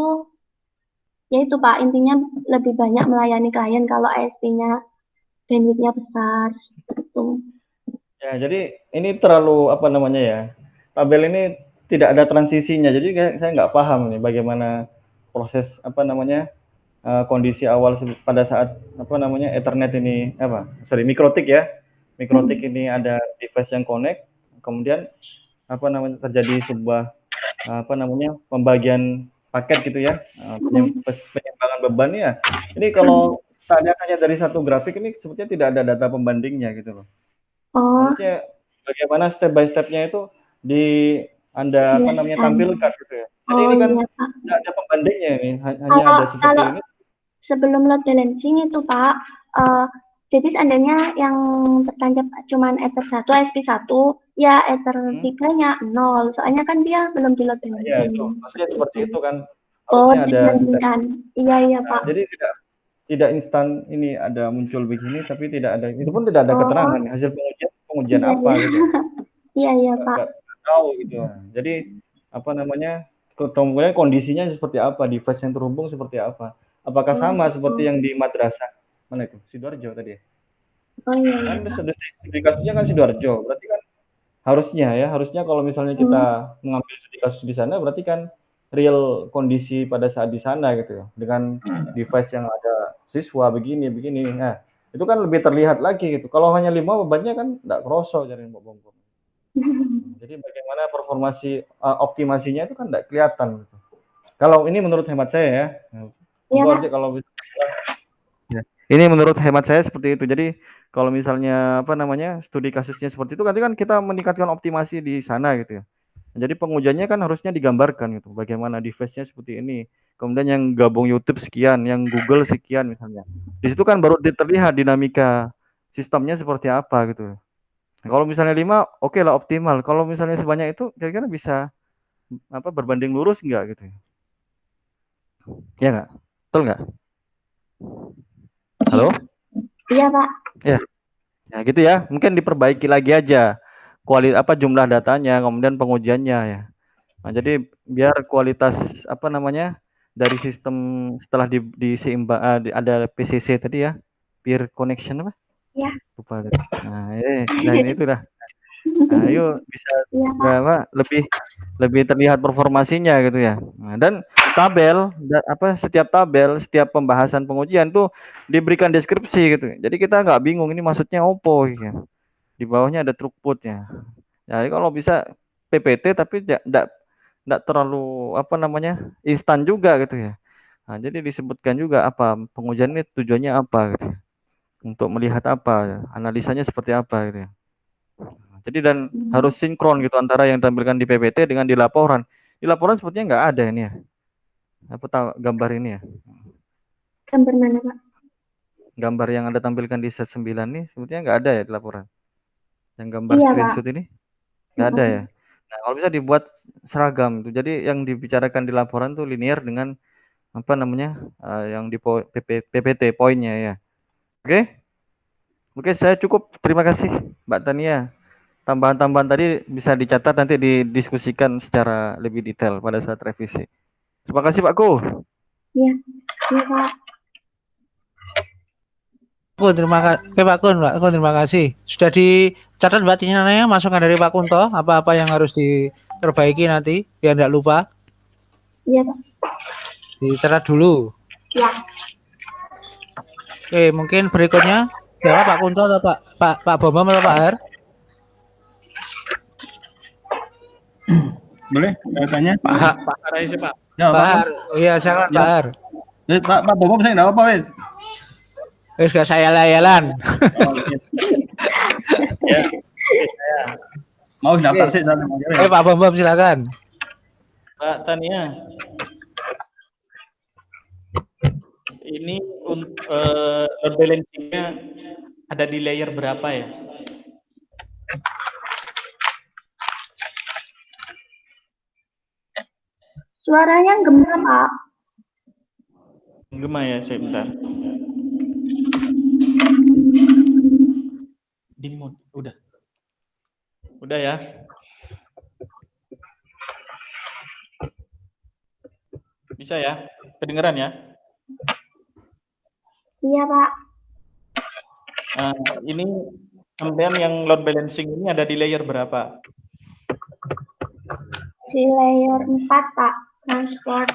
yaitu Pak, intinya lebih banyak melayani klien kalau ASP-nya bandwidth-nya besar, seperti itu. ya, jadi ini terlalu apa namanya ya? Tabel ini tidak ada transisinya. Jadi saya nggak paham nih bagaimana proses apa namanya kondisi awal pada saat apa namanya Ethernet ini mikrotik ya. Mikrotik ini ada device yang connect, kemudian apa namanya terjadi sebuah apa namanya pembagian paket gitu ya, penyimbangan beban ya. Ini kalau tanya hanya dari satu grafik ini sepertinya tidak ada data pembandingnya gitu loh. Oh, Harusnya bagaimana step by step-nya itu Anda apa namanya tampilkan gitu ya. Jadi ini kan iya, Pak. tidak ada pembandingnya ini, hanya ada seperti Kalau ini. sebelum load balancing itu Pak, jadi seandainya yang tertancap cuma Ether 1, SP1, ya Ether 3-nya 0. Soalnya kan dia belum di load Ya balancing. itu, maksudnya seperti itu kan Oh, harusnya ada step. dibandingkan. Iya, Nah, Pak. jadi tidak instan ini ada muncul begini tapi tidak ada, itu pun tidak ada keterangan hasil pengujian Iya, apa gitu. Iya, Pak. Nggak tahu gitu. Jadi apa namanya kemudian kondisinya seperti apa, device yang terhubung seperti apa, apakah sama seperti yang di madrasah mana itu Sidoarjo tadi ya? Oh iya, Kan studi kasusnya kan Sidoarjo, berarti kan harusnya kalau misalnya kita mengambil studi kasus di sana berarti kan real kondisi pada saat di sana gitu ya, dengan device yang ada siswa begini. Nah, itu kan lebih terlihat lagi gitu. Kalau hanya 5 bebannya kan enggak kroso jadi bom. Jadi bagaimana optimasinya itu kan enggak kelihatan gitu. Kalau ini menurut hemat saya ya. Iya, Kalau ya. Ini menurut hemat saya seperti itu. Jadi kalau misalnya apa namanya studi kasusnya seperti itu, nanti kan kita meningkatkan optimasi di sana gitu ya. Jadi pengujiannya kan harusnya digambarkan gitu, bagaimana device-nya seperti ini. Kemudian yang gabung YouTube sekian, yang Google sekian misalnya. Di situ kan baru terlihat dinamika sistemnya seperti apa gitu. Nah, kalau misalnya 5, oke lah optimal. Kalau misalnya sebanyak itu kira-kira bisa apa berbanding lurus enggak gitu ya? Ya enggak? Betul enggak? Halo? Iya, Pak. Ya. Ya gitu ya. Mungkin diperbaiki lagi aja jumlah datanya, kemudian pengujiannya ya. Nah, jadi biar kualitas apa namanya dari sistem setelah diseimbang ada PCC tadi ya, peer connection apa? Ya. Lupa. Nah ini itu dah. Nah, yuk bisa Iya, Pak. apa lebih terlihat performasinya gitu ya. Nah, dan setiap tabel, setiap pembahasan pengujian tuh diberikan deskripsi gitu. Jadi kita nggak bingung ini maksudnya opo gitu. Di bawahnya ada throughput-nya. Jadi kalau bisa PPT tapi enggak terlalu apa namanya instan juga gitu ya. Nah, jadi disebutkan juga apa pengujian ini tujuannya apa gitu ya. Untuk melihat apa, analisanya seperti apa gitu ya. Jadi dan harus sinkron gitu antara yang ditampilkan di PPT dengan di laporan. Di laporan sepertinya nggak ada ini ya. Apa gambar ini ya? Gambar mana, Pak? gambar yang Anda tampilkan di set 9 nih sebetulnya nggak ada ya di laporan. Yang gambar Iya, Pak. screenshot ini nggak ada ya. Nah, kalau bisa dibuat seragam tuh. Jadi yang dibicarakan di laporan tuh linear dengan apa namanya yang di PPT poinnya ya. Oke? Oke, saya cukup. Terima kasih, Mbak Tania. Tambahan-tambahan tadi bisa dicatat nanti didiskusikan secara lebih detail pada saat revisi. Terima kasih, Pak Ku. Iya, iya, Pak. Terima kasih. Oke, Pak Kun, Pak Kun, terima kasih. Sudah dicatat Mbak Tina masukan dari Pak Kunto, apa-apa yang harus diperbaiki nanti biar tidak lupa. Iya, Pak. Dicatat dulu. Ya. Oke, mungkin berikutnya siapa, Pak Kunto atau Pak Bambam atau Pak Har? Boleh tanya? Pak Har aja Pak. Ya, Pak Har. Oh iya, silakan Ya. Pak Har. Pak Bobom saya enggak apa-apa, wes. Wis gak saya layalan. Ya. Mau daftar sih. Pak Bambam silakan. Pak Tania. Ini load balancing-nya ada di layer berapa ya? Suaranya gema, Pak. Gema ya, sebentar. Di mode, udah. Udah ya. Bisa ya? Kedengeran ya? Iya, Pak. Ini sampean yang load balancing ini ada di layer berapa? Di layer 4, Pak. Transport.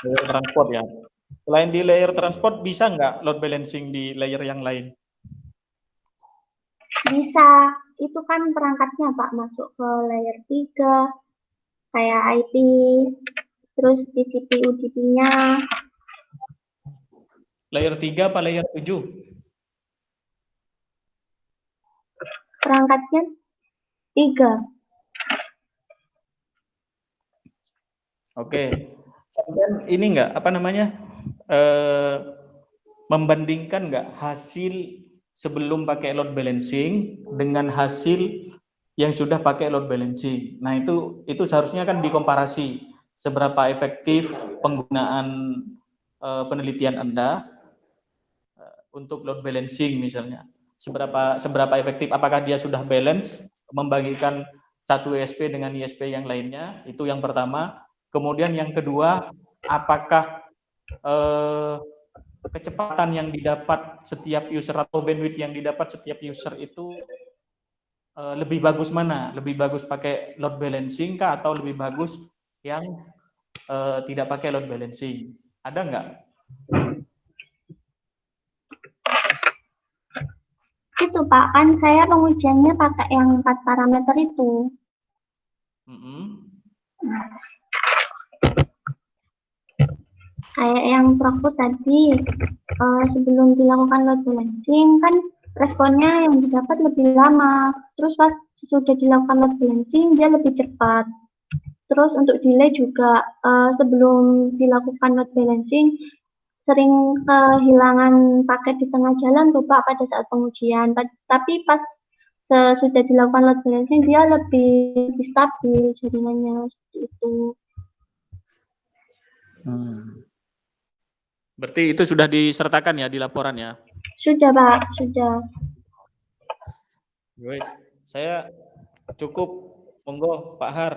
Layer transport ya. Selain di layer transport, bisa nggak load balancing di layer yang lain? Bisa. Itu kan perangkatnya, Pak. Masuk ke layer 3. Kayak IP. Terus di CPU DP-nya. Layer 3 apa layer 7? Perangkatnya 3. Oke. Sampean ini nggak, apa namanya, membandingkan nggak hasil sebelum pakai load balancing dengan hasil yang sudah pakai load balancing. Nah, itu seharusnya kan dikomparasi seberapa efektif penggunaan penelitian Anda untuk load balancing misalnya. Seberapa efektif, apakah dia sudah balance membagikan satu ISP dengan ISP yang lainnya, itu yang pertama. Kemudian yang kedua, apakah kecepatan yang didapat setiap user atau bandwidth yang didapat setiap user itu lebih bagus mana? Lebih bagus pakai load balancing kah atau lebih bagus yang tidak pakai load balancing? Ada nggak? Itu, Pak. Kan saya pengujiannya pakai yang 4 parameter itu. Kayak yang Prof tadi, sebelum dilakukan load balancing, kan responnya yang didapat lebih lama. Terus pas sudah dilakukan load balancing, dia lebih cepat. Terus untuk delay juga, sebelum dilakukan load balancing, sering kehilangan paket di tengah jalan tuh, Pak, pada saat pengujian. Tapi pas sudah dilakukan load balancing, dia lebih stabil jaringannya, seperti itu. Berarti itu sudah disertakan ya di laporan ya? Sudah, Pak, sudah. Guys, saya cukup. Monggo, Pak Har.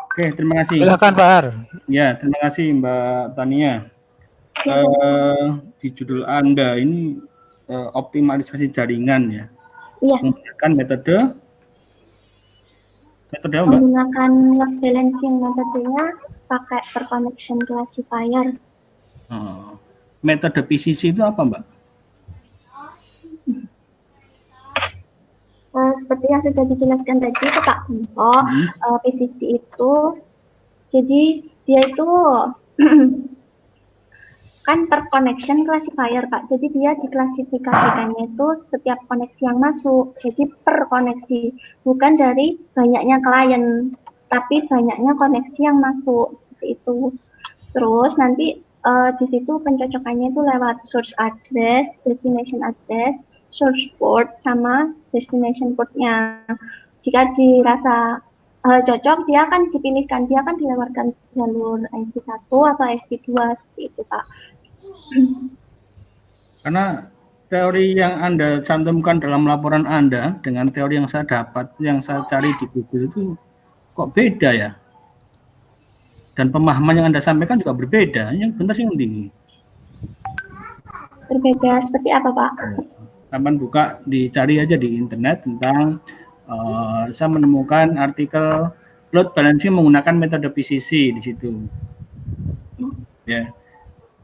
Oke, terima kasih. Silakan Pak Har. Ya, terima kasih Mbak Tania. Di judul Anda ini optimalisasi jaringan ya. Iya. Menggunakan metode apa, Mbak? Menggunakan load balancing, metodenya pakai per connection classifier. Metode PCC itu apa, Mbak? Seperti yang sudah dijelaskan tadi ke Pak Kunto, PCC itu, jadi dia itu kan per connection classifier, Pak. Jadi dia diklasifikasikannya itu setiap koneksi yang masuk. Jadi per koneksi, bukan dari banyaknya klien. tapi banyaknya koneksi yang masuk seperti itu. Terus nanti di situ pencocokannya itu lewat source address, destination address, source port sama destination portnya. Jika dirasa cocok, dia akan dipilihkan, dia akan dilewatkan jalur SP1 atau SP2 seperti itu, Pak. Karena teori yang Anda cantumkan dalam laporan Anda dengan teori yang saya dapat, yang saya cari di Google itu kok beda ya? Dan pemahaman yang Anda sampaikan juga berbeda. Yang benar sih yang tinggi. Berbeda seperti apa, Pak? Kapan buka, dicari aja di internet tentang saya menemukan artikel load balancing menggunakan metode PCC di situ. Ya.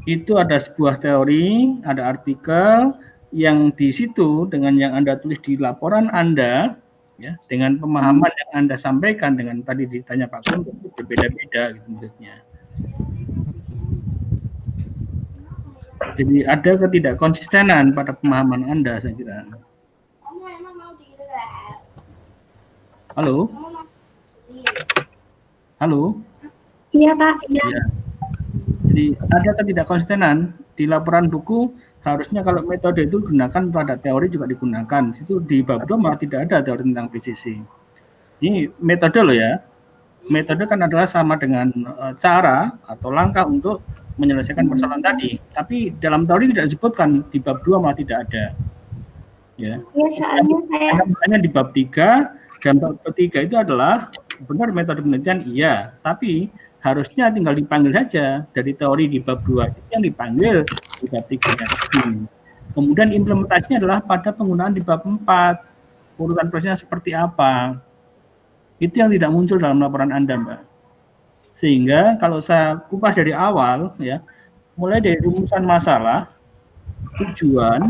Itu ada sebuah teori, ada artikel yang di situ dengan yang Anda tulis di laporan Anda, ya, dengan pemahaman yang Anda sampaikan dengan tadi ditanya Pak Kun, itu berbeda-beda gitu menurutnya. Jadi ada ketidakkonsistenan pada pemahaman Anda, saya kira. Halo? Halo? Iya, Pak. Iya. Ya. Jadi ada ketidakkonsistenan di laporan buku. Harusnya kalau metode itu digunakan pada teori juga digunakan. Itu di bab 2 malah tidak ada teori tentang PCC. Ini metode loh ya. Metode kan adalah sama dengan cara atau langkah untuk menyelesaikan persoalan tadi. Tapi dalam teori tidak disebutkan, di bab 2 malah tidak ada. Ya. Iya, soalnya saya Makanya di bab 3 dan bab 3 itu adalah benar metode penelitian iya, tapi harusnya tinggal dipanggil saja dari teori di bab 2 itu yang dipanggil di bab 3. Kemudian implementasinya adalah pada penggunaan di bab 4. Urutan prosesnya seperti apa? Itu yang tidak muncul dalam laporan Anda, Mbak. Sehingga kalau saya kupas dari awal ya, mulai dari rumusan masalah, tujuan,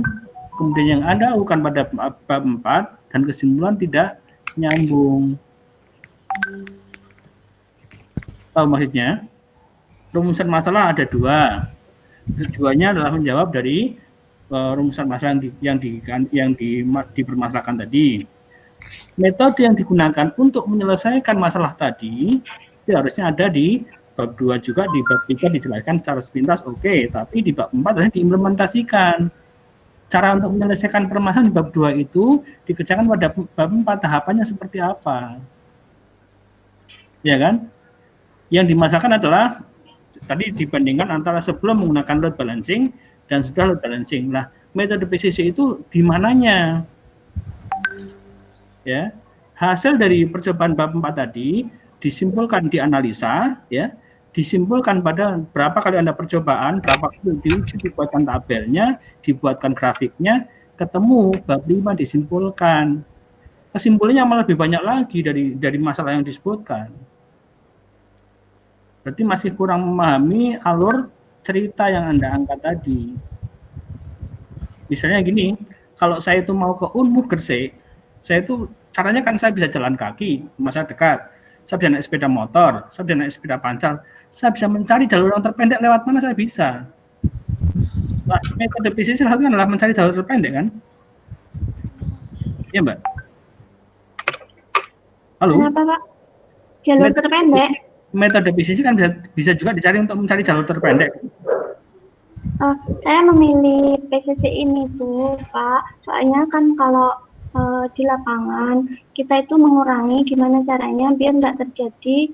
kemudian yang Anda lakukan pada bab 4 dan kesimpulan tidak nyambung. Tahu maksudnya? Rumusan masalah ada 2. Tujuannya adalah menjawab dari rumusan masalah yang dipermasalahkan tadi. Metode yang digunakan untuk menyelesaikan masalah tadi itu harusnya ada di bab 2 juga, di bab 3 dijelaskan secara sepintas, oke, tapi di bab 4 harusnya diimplementasikan. Cara untuk menyelesaikan permasalahan di bab 2 itu dikerjakan pada bab 4, tahapannya seperti apa. Ya kan? Yang dimasalahkan adalah tadi dibandingkan antara sebelum menggunakan load balancing dan sudah load balancing. Nah, metode PCC itu di mananya? Ya. Hasil dari percobaan bab 4 tadi disimpulkan, dianalisa, ya. Disimpulkan pada berapa kali Anda percobaan, berapa kali diuji, dibuatkan tabelnya, dibuatkan grafiknya, ketemu bab 5 disimpulkan. Kesimpulannya malah lebih banyak lagi dari masalah yang disebutkan. Berarti masih kurang memahami alur cerita yang Anda angkat tadi. Misalnya gini, kalau saya itu mau ke Unmuh Gresik, saya itu caranya kan saya bisa jalan kaki, masa dekat. Saya bisa naik sepeda motor, saya bisa naik sepeda pancal, saya bisa mencari jalur yang terpendek lewat mana saya bisa. Nah, metode PCC satunya adalah mencari jalur terpendek kan? Iya, Mbak? Halo? Kenapa, Pak? Jalur terpendek? Metode PCC kan bisa juga dicari untuk mencari jalur terpendek. Saya memilih PCC ini tuh, Pak. Soalnya kan kalau di lapangan kita itu mengurangi gimana caranya biar nggak terjadi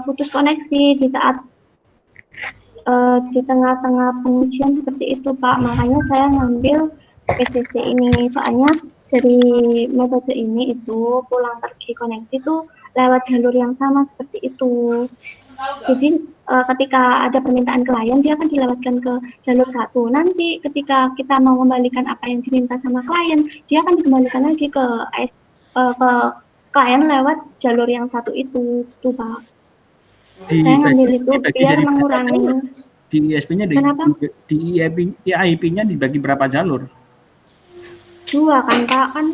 putus koneksi di saat di tengah-tengah pengujian seperti itu, Pak. Makanya saya ngambil PCC ini. Soalnya dari metode ini itu pulang pergi koneksi itu lewat jalur yang sama seperti itu. Jadi ketika ada permintaan klien, dia akan dilewatkan ke jalur 1. Nanti ketika kita mau kembalikan apa yang diminta sama klien, dia akan dikembalikan lagi ke klien lewat jalur yang 1 itu, tuh Pak. Saya ngambil itu biar mengurangi. Di ISP-nya di IIP-nya dibagi berapa jalur? 2 kan Pak, kan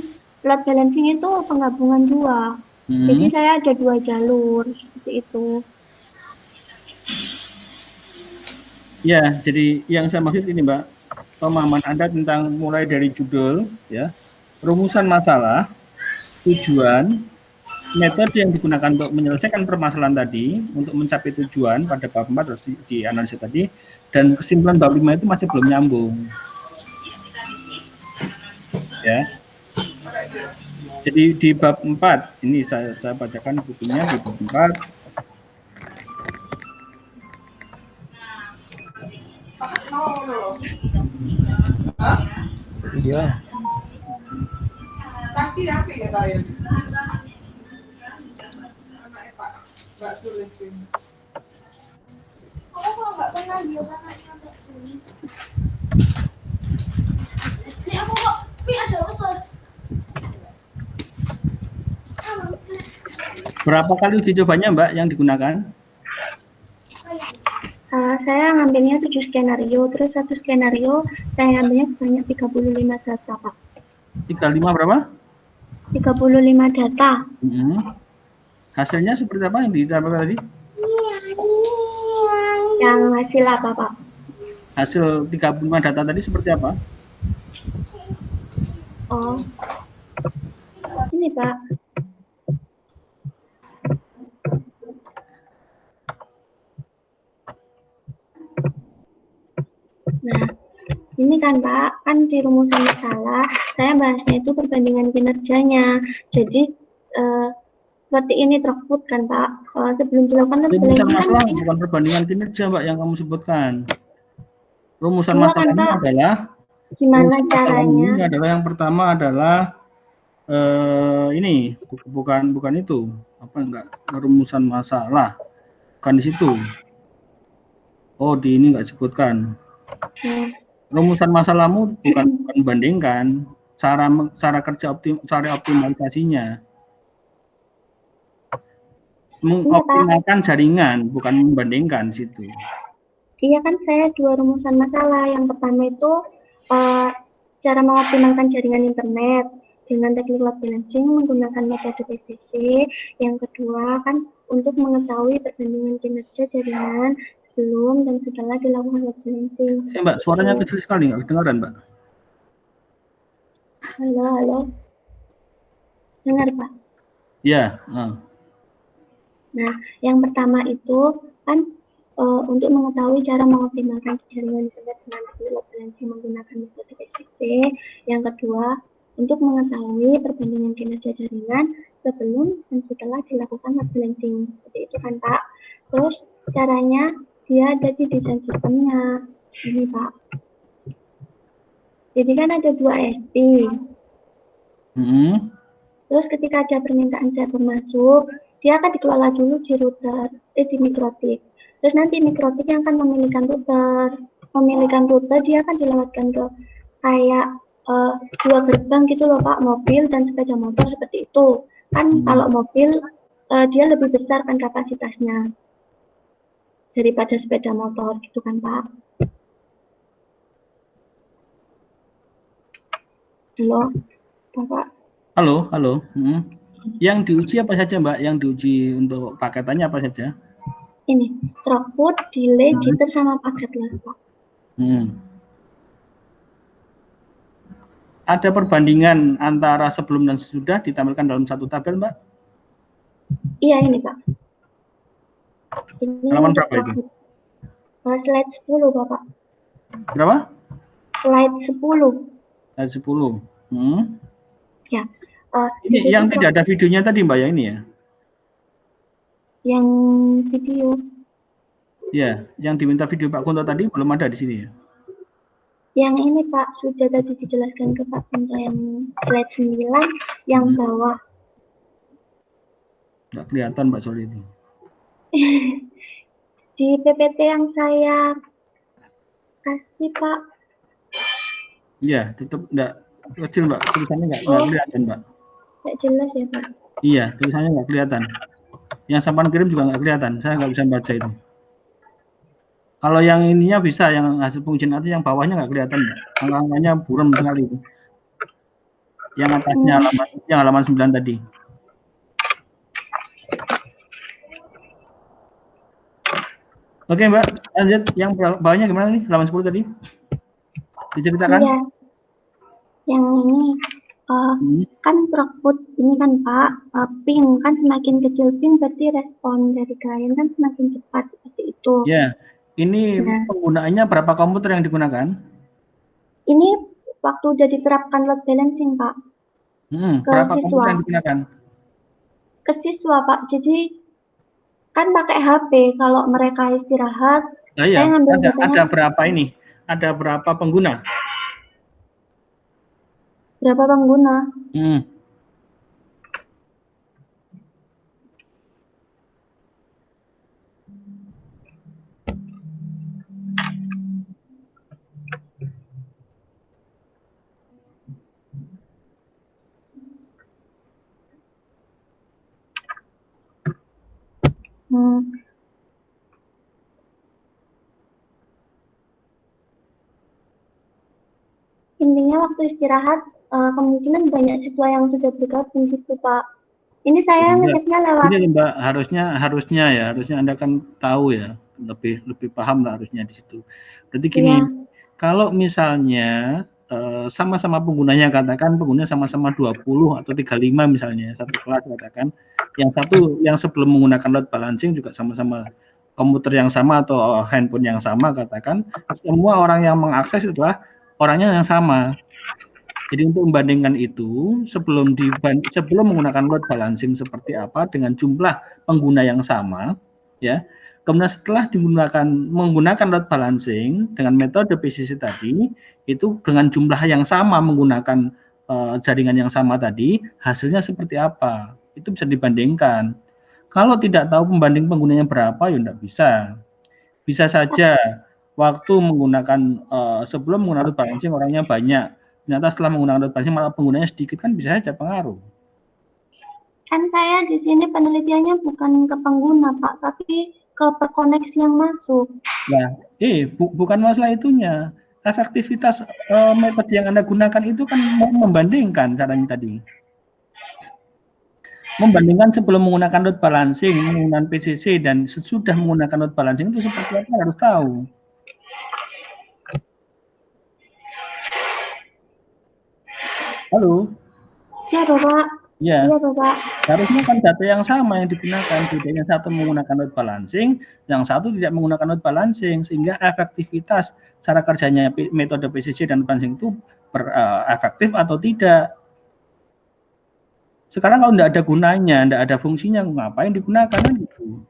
load balancing itu penggabungan 2. Jadi saya ada 2 jalur seperti itu. Ya, jadi yang saya maksud ini, Mbak, pemahaman Anda tentang mulai dari judul, ya, rumusan masalah, tujuan, metode yang digunakan untuk menyelesaikan permasalahan tadi, untuk mencapai tujuan pada bab 4 harus dianalisa tadi, dan kesimpulan bab 5 itu masih belum nyambung. Ya. Jadi di bab 4, ini saya bacakan bukunya di bab 4. Iya. Berapa kali uji cobanya Mbak yang digunakan? Saya ngambilnya 7 skenario, terus satu skenario saya ngambilnya sebanyak 35 data, Pak. 35 berapa? 35 data. Hasilnya seperti apa yang didapatkan tadi? Yang hasil apa, Pak? Hasil 35 data tadi seperti apa? Oh, ini Pak. Nah, ini kan Pak, kan di rumusan masalah, saya bahasnya itu perbandingan kinerjanya. Jadi, seperti ini terkut kan Pak, sebelum dilakukan rumusan masalah bukan perbandingan kinerja Mbak yang kamu sebutkan. Rumusan masalahnya adalah gimana caranya? Ini adalah yang pertama adalah ini bukan itu apa enggak rumusan masalah bukan di situ. Oh di ini enggak disebutkan. Rumusan masalahmu bukan bandingkan cara kerja cara optimalisasinya. Mengoptimalkan jaringan bukan membandingkan di situ. Iya kan saya 2 rumusan masalah. Yang pertama itu cara mengoptimalkan jaringan internet dengan teknik load balancing menggunakan metode PCC. Yang kedua kan untuk mengetahui perbandingan kinerja jaringan sebelum dan setelah dilakukan load balancing. Mbak, suaranya kecil sekali, nggak kedengaran, Mbak. Halo. Dengar, Pak? Iya. Nah, yang pertama itu kan untuk mengetahui cara mengoptimalkan jaringan internet dengan teknik load balancing menggunakan metode PCC. Yang kedua, untuk mengetahui perbandingan kinerja jaringan sebelum dan setelah dilakukan load balancing. Seperti itu kan, Pak. Terus caranya dia ada di desain sistemnya. Ini, Pak. Jadi kan ada 2 SP. Terus ketika ada permintaan server masuk, dia akan dikelola dulu di router, di mikrotik. Terus nanti mikrotik yang akan memilihkan router. Memilihkan router dia akan dilewatkan ke kayak 2 gerbang gitu loh Pak, mobil dan sepeda motor seperti itu. Kan kalau mobil dia lebih besar kan kapasitasnya daripada sepeda motor gitu kan Pak. Halo, Bapak. Halo. Yang diuji apa saja Mbak? Yang diuji untuk paketannya apa saja? Ini, throughput, delay, jitter, sama paket loss, Pak. Ada perbandingan antara sebelum dan sesudah ditampilkan dalam satu tabel, Mbak? Iya, ini, Pak. Ini halaman berapa itu? Slide 10, Bapak. Berapa? Slide 10. Slide 10. Ya. Ini yang tidak ada videonya tadi, Mbak, ya ini ya? Yang video. Ya, yang diminta video Pak Kunto tadi belum ada di sini ya? Yang ini Pak, sudah tadi dijelaskan ke Pak Kunto yang slide 9, yang bawah. Nggak kelihatan Mbak soal ini. Di PPT yang saya kasih Pak. Iya, tetap nggak kecil Mbak, tulisannya nggak kelihatan Mbak. Nggak jelas ya Pak? Iya, tulisannya nggak kelihatan. Yang sampan kirim juga nggak kelihatan, saya nggak bisa baca itu. Kalau yang ininya bisa, yang hasil pengujian nanti yang bawahnya nggak kelihatan, Mbak. Angka-angkanya buram sekali itu. Yang atasnya halaman 9 tadi. Oke Mbak, lanjut. Yang bawahnya gimana nih? Halaman 10 tadi? Diceritakan? Iya. Yang ini kan Rockwood ini kan Pak, ping kan semakin kecil ping berarti respon dari klien kan semakin cepat seperti itu. Ya, ini Nah. penggunaannya berapa komputer yang digunakan? Ini waktu udah diterapkan load balancing Pak. Berapa siswa. komputer yang digunakan? Ke siswa Pak, jadi kan pakai HP kalau mereka istirahat. Nah, iya, saya ngambil ada berapa ini? Ada berapa pengguna? Berapa pengguna? Intinya waktu istirahat kemungkinan banyak siswa yang sudah bergabung gitu Pak. Ini saya ngeceknya lewat. Ini Mbak, harusnya Anda kan tahu ya, lebih paham lah harusnya di situ. Berarti gini, kalau misalnya sama-sama penggunanya, katakan pengguna sama-sama 20 atau 35 misalnya, satu kelas katakan, yang sebelum menggunakan load balancing juga sama-sama komputer yang sama atau handphone yang sama, katakan semua orang yang mengakses adalah orangnya yang sama. Jadi untuk membandingkan itu, sebelum menggunakan load balancing seperti apa dengan jumlah pengguna yang sama, ya. Kemudian setelah menggunakan load balancing dengan metode PCC tadi, itu dengan jumlah yang sama menggunakan jaringan yang sama tadi, hasilnya seperti apa? Itu bisa dibandingkan. Kalau tidak tahu pembanding penggunanya berapa, ya tidak bisa. Bisa saja waktu menggunakan sebelum menggunakan load balancing orangnya banyak. Ternyata setelah menggunakan load balancing malah penggunanya sedikit, kan bisa saja pengaruh. Kan saya di sini penelitiannya bukan ke pengguna Pak, tapi ke perkoneksi yang masuk. Nah, bukan masalah itunya. Efektivitas metode yang Anda gunakan itu kan membandingkan caranya tadi. Membandingkan sebelum menggunakan load balancing, menggunakan PCC, dan sesudah menggunakan load balancing itu seperti apa harus tahu. Halo? Ya Bapak. Ya. Iya Bapak. Harusnya kan data yang sama yang digunakan, bedanya satu menggunakan load balancing, yang satu tidak menggunakan load balancing, sehingga efektivitas cara kerjanya metode PCC dan balancing itu efektif atau tidak. Sekarang kalau tidak ada gunanya, tidak ada fungsinya, ngapain digunakan kan gitu.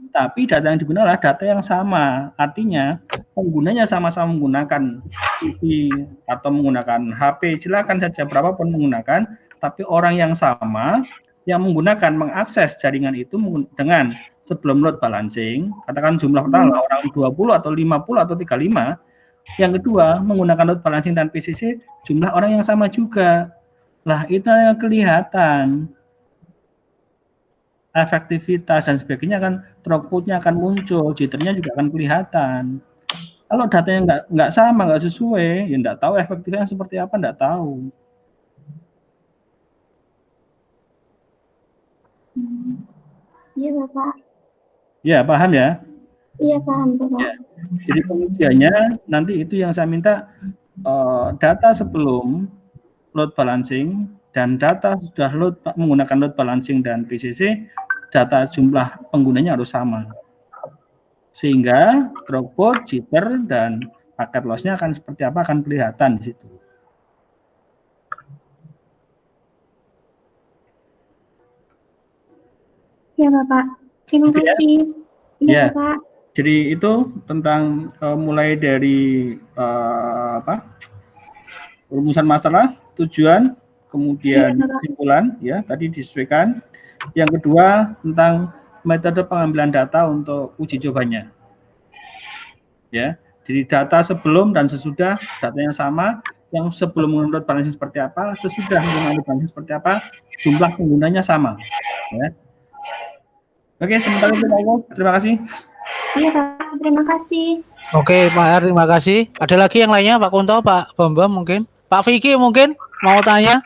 Tapi data yang digunakan adalah data yang sama, artinya penggunanya sama-sama menggunakan TV atau menggunakan HP, silakan saja berapapun menggunakan, tapi orang yang sama yang mengakses jaringan itu dengan sebelum load balancing, katakan jumlah pertama orang 20 atau 50 atau 35, yang kedua menggunakan load balancing dan PCC jumlah orang yang sama juga. Lah itu yang kelihatan. Efektivitas dan sebagainya kan, throughput-nya akan muncul, jitternya juga akan kelihatan. Kalau datanya nggak sama, nggak sesuai, ya nggak tahu efektifnya seperti apa, nggak tahu. Iya Bapak. Ya, paham ya? Iya paham Bapak. Ya. Jadi pengujiannya nanti itu yang saya minta, data sebelum load balancing dan data sudah menggunakan load balancing dan PCC, data jumlah penggunanya harus sama. Sehingga throughput, jitter, dan paket loss-nya akan seperti apa akan kelihatan di situ. Ya Bapak. Terima kasih. Ya. Bapak. Jadi itu tentang mulai dari rumusan masalah, tujuan, kemudian kesimpulan, ya tadi disesuaikan. Yang kedua tentang metode pengambilan data untuk uji cobanya. Ya, jadi data sebelum dan sesudah data yang sama, yang sebelum menggunakan load balancing seperti apa, sesudah menggunakan load balancing seperti apa, jumlah penggunanya sama. Ya. Oke, sementara itu Pak Eko, terima kasih. Iya Pak, terima kasih. Oke Pak R, terima kasih. Ada lagi yang lainnya Pak Kunto, Pak Bambam mungkin, Pak Vicky mungkin mau tanya?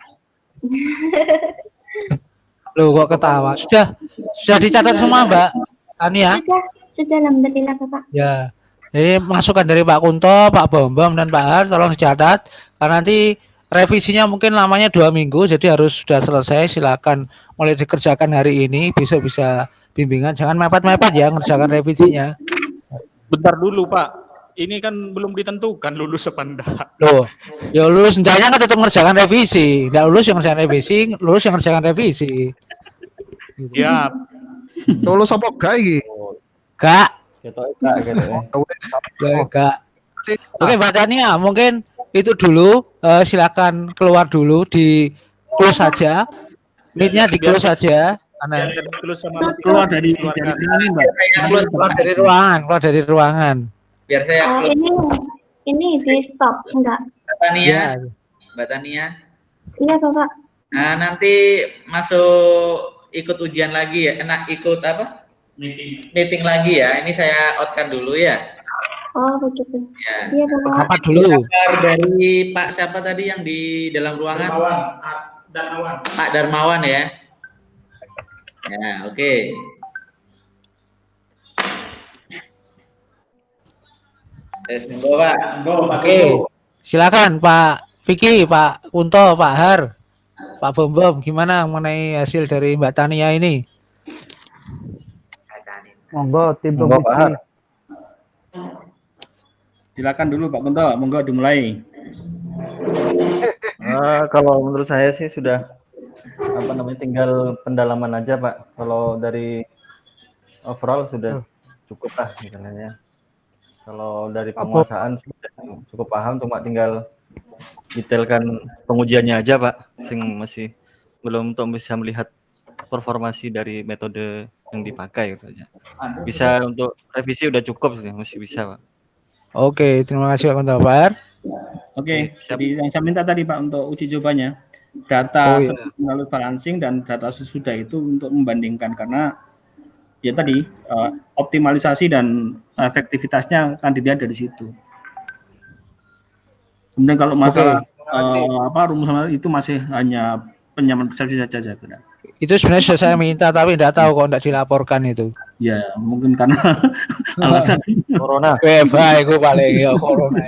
Loh kok ketawa? Sudah dicatat semua Mbak Tania? Sudah alhamdulillah Bapak. Ya, jadi masukan dari Pak Kunto, Pak Bambam dan Pak Har tolong dicatat karena nanti revisinya mungkin lamanya 2 minggu, jadi harus sudah selesai. Silakan mulai dikerjakan hari ini, besok bisa bimbingan. Jangan mepet-mepet ya ngerjakan revisinya. Bentar dulu Pak, ini kan belum ditentukan lulus apa enggak. Loh, ya lulus enggaknya kan tetap ngerjakan revisi. Enggak lulus yang ngerjakan revisi, lulus yang ngerjakan revisi. Siap. Lulus apa gak iki? Kak, Enggak gitu ya. Kak. Oke, Mbak Tania, mungkin itu dulu. Silakan keluar dulu, di close saja. Meet-nya di close saja. Karena Keluar dari ini, Mbak. keluar dari ruangan. Biar saya Oh, ini di stop enggak? Mbak Tania, Ya. Mbak Tania. Iya, Bapak. Nah, nanti masuk ikut ujian lagi ya. Ikut apa? Meeting lagi ya. Ini saya outkan dulu ya. Oh, begitu. Ya. Iya, Bapak. Apa dulu? Kabar dari Pak siapa tadi yang di dalam ruangan? Pak Darmawan ya. Ya, oke. Tes monggo Pak. Oke. Silakan Pak Vicky, Pak Kunto, Pak Har, Pak Bom, gimana mengenai hasil dari Mbak Tania ini? Monggo tim Monggo, Pak Har. Silakan dulu Pak Kunto, monggo dimulai. Kalau menurut saya sih sudah tinggal pendalaman aja Pak. Kalau dari overall sudah cukup lah misalnya. Kalau dari penguasaan sudah cukup paham, cuma tinggal detailkan pengujiannya aja Pak. Masih belum untuk bisa melihat performasi dari metode yang dipakai gitu aja. Bisa untuk revisi udah cukup sih, masih bisa Pak. Oke, terima kasih Pak Kunto. Pak Har? Oke, jadi yang saya minta tadi Pak untuk uji cobanya, data iya. melalui balancing dan data sesudah itu untuk membandingkan, karena ya tadi optimalisasi dan efektivitasnya kan dilihat dari situ. Kemudian kalau masalah rumusan itu masih hanya penyamaan persepsi saja saya kira. Itu sebenarnya sudah saya minta tapi tidak tahu kok tidak dilaporkan itu. Ya, mungkin karena alasan Corona. Baik, gue paling ya corona.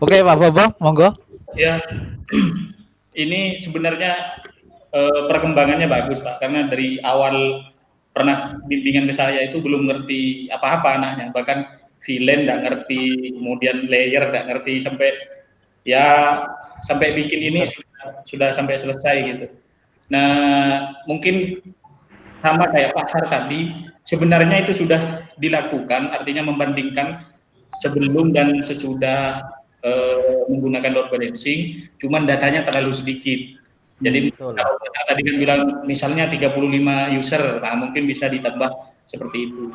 Oke, Pak Bambang, monggo. Ya, ini sebenarnya perkembangannya bagus Pak, karena dari awal pernah bimbingan ke saya itu belum ngerti apa-apa anaknya, bahkan VLAN nggak ngerti, kemudian layer nggak ngerti, sampai bikin ini sudah sampai selesai gitu. Nah, mungkin sama kayak Pak Har tadi, sebenarnya itu sudah dilakukan, artinya membandingkan sebelum dan sesudah menggunakan load balancing, cuman datanya terlalu sedikit. Jadi kalau tadi kan bilang misalnya 35 user, nah mungkin bisa ditambah seperti itu.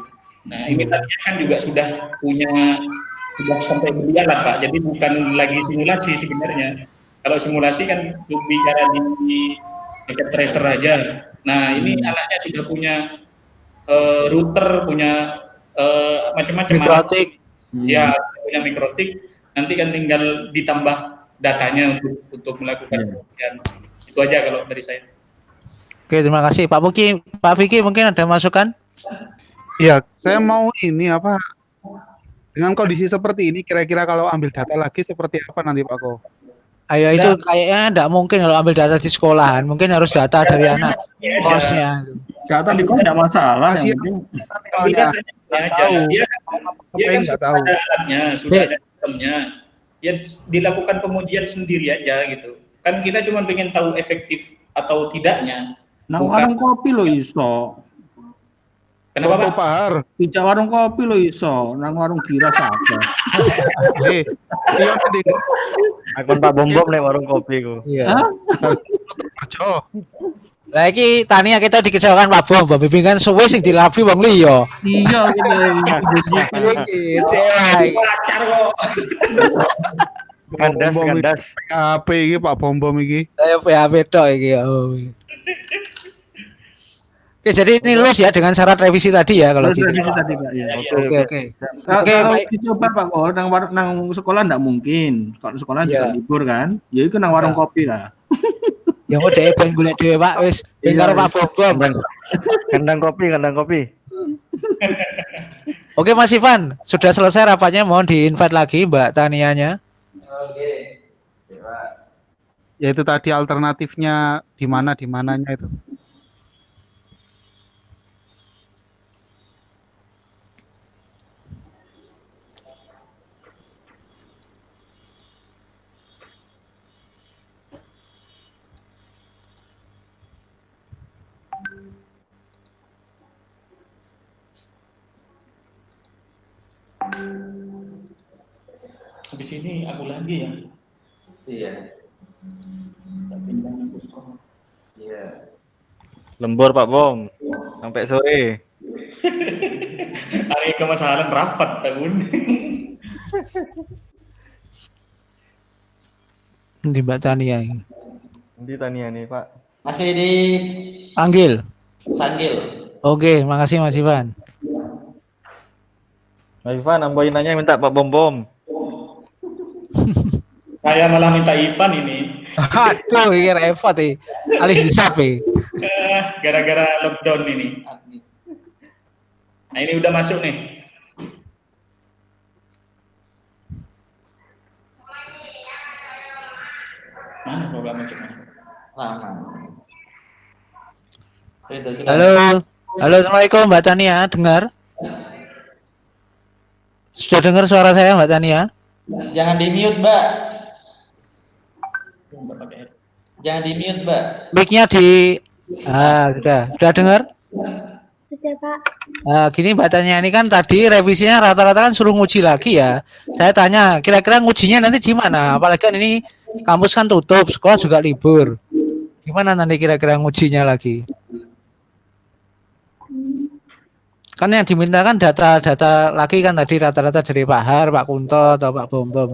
Nah ini tadinya kan juga sudah sampai berjalan Pak, jadi bukan lagi simulasi sebenarnya. Kalau simulasi kan bicara di packet tracer aja. Nah ini anaknya sudah punya router, punya macam-macam. Mikrotik. Ya, punya mikrotik. Nanti kan tinggal ditambah datanya untuk melakukan pengujian. Itu aja kalau dari saya. Oke, terima kasih Pak Vicky mungkin ada masukan? Iya, saya mau ini apa? Dengan kondisi seperti ini, kira-kira kalau ambil data lagi seperti apa nanti Pak Ko? Ayo itu kayaknya enggak mungkin kalau ambil data di sekolahan, mungkin harus data dari anak kosnya. data di kos tidak masalah, yang penting Dia kan sudah ada alatnya, sudah ada sistemnya. Ya dilakukan pengujian sendiri aja gitu. Kan kita cuma pengen tahu efektif atau tidaknya. nang warung kopi lo iso. Kenapa Pak Har? Tidak warung kopi lo iso, nang warung giras apa? Iya tadi. Akun Pak Bom nih warung kopi ku. Iya. Kerja. Lah iki Tania kita dikecewakan Pak Bom, bimbingan suwe sing dilapi wong liya. Iya, Iki cewek. Kandas. PHP iki Pak Bom iki. Saya PHP tok iki. Oh. Oke, jadi ini lulus ya dengan syarat revisi tadi ya kalau gitu. Revisi tadi Pak ya. Oke. Kalau dicoba Pak, nang sekolah enggak mungkin. Kalau sekolah juga libur kan. Ya itu nang warung kopi lah. Ya mau dhewe ben golek dhewe Pak wis ben karo Pak Bom. Kandang kopi. Oke Mas Ivan, sudah selesai rapatnya, mohon di-invite lagi Mbak Tanianya. Oke. Ya itu tadi alternatifnya di mananya itu. Habis ini aku lagi ya. Iya. Tak pindah ke sekolah. Iya. Lembur Pak Bom sampai sore. Hari kemasalan rapat Pak Bun. Di Mbak Tania. Di Tania nih Pak. Masih Panggil. dipanggil. Oke, makasih Mas Ivan. Mas Ivan, nambahin nanya minta Pak Bom Bom. Saya malah minta Ivan ini. Aduh, ini repot nih. Alih hisap nih. Gara-gara lockdown ini. Nah ini udah masuk nih. Mana program masuk? Lama. Halo. Halo, Assalamualaikum Mbak Tania, dengar? Sudah dengar suara saya Mbak Tania? Jangan di mute, Mbak. Jangan di mute, Mbak. Mic-nya di sudah dengar? Sudah, Pak. Nah, gini Mbak Tania, ini kan tadi revisinya rata-rata kan suruh nguji lagi ya. Saya tanya, kira-kira ngujinya nanti di mana? Apalagi kan ini kampus kan tutup, sekolah juga libur. Gimana nanti kira-kira ngujinya lagi? Kan yang diminta kan data-data lagi kan tadi rata-rata dari Pak Har, Pak Kunto, atau Pak Bom Bom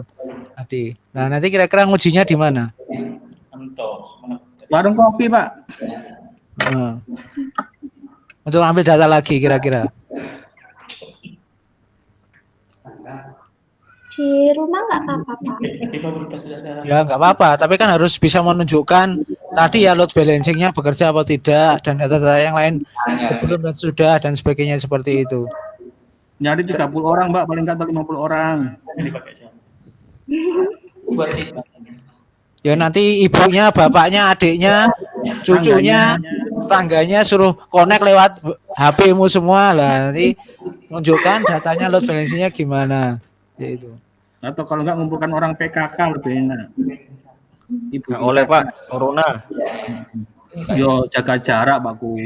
tadi. Nah, nanti kira-kira ngujinya di mana? Warung kopi, Pak. Untuk ambil data lagi kira-kira. Di rumah nggak apa-apa, Pak. Ya nggak apa-apa, tapi kan harus bisa menunjukkan tadi ya load balancingnya bekerja atau tidak dan data-data yang lain belum dan sudah dan sebagainya seperti itu. Nyari 30 orang, Mbak, paling nggak 50 orang. Ini pakai siapa? Buat sih. Ya nanti ibunya, bapaknya, adiknya, cucunya, tetangganya suruh connect lewat HP-mu semua lah. Nanti menunjukkan datanya load balancingnya gimana. Ya itu. Atau kalau nggak ngumpulkan orang PKK lebih enak. Ibu Nggak oleh Pak, corona. Yo jaga jarak, Pak Ku.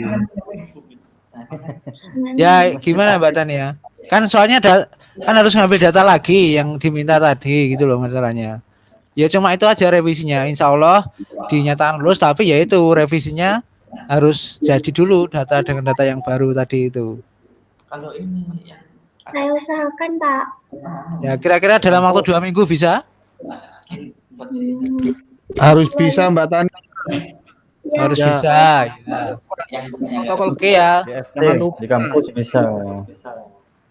Ya gimana Mbak Tania? Kan soalnya kan harus ngambil data lagi yang diminta tadi gitu loh masalahnya. Ya cuma itu aja revisinya. Insya Allah dinyatakan lulus, tapi ya itu revisinya harus jadi dulu data dengan data yang baru tadi itu. Kalau ini ya. Saya usahakan, Pak. Ya kira-kira dalam waktu 2 minggu bisa? Harus bisa Mbak Tani. Ya. Harus Ya. bisa. Ya. Oke ya. Di FT, di kampus bisa.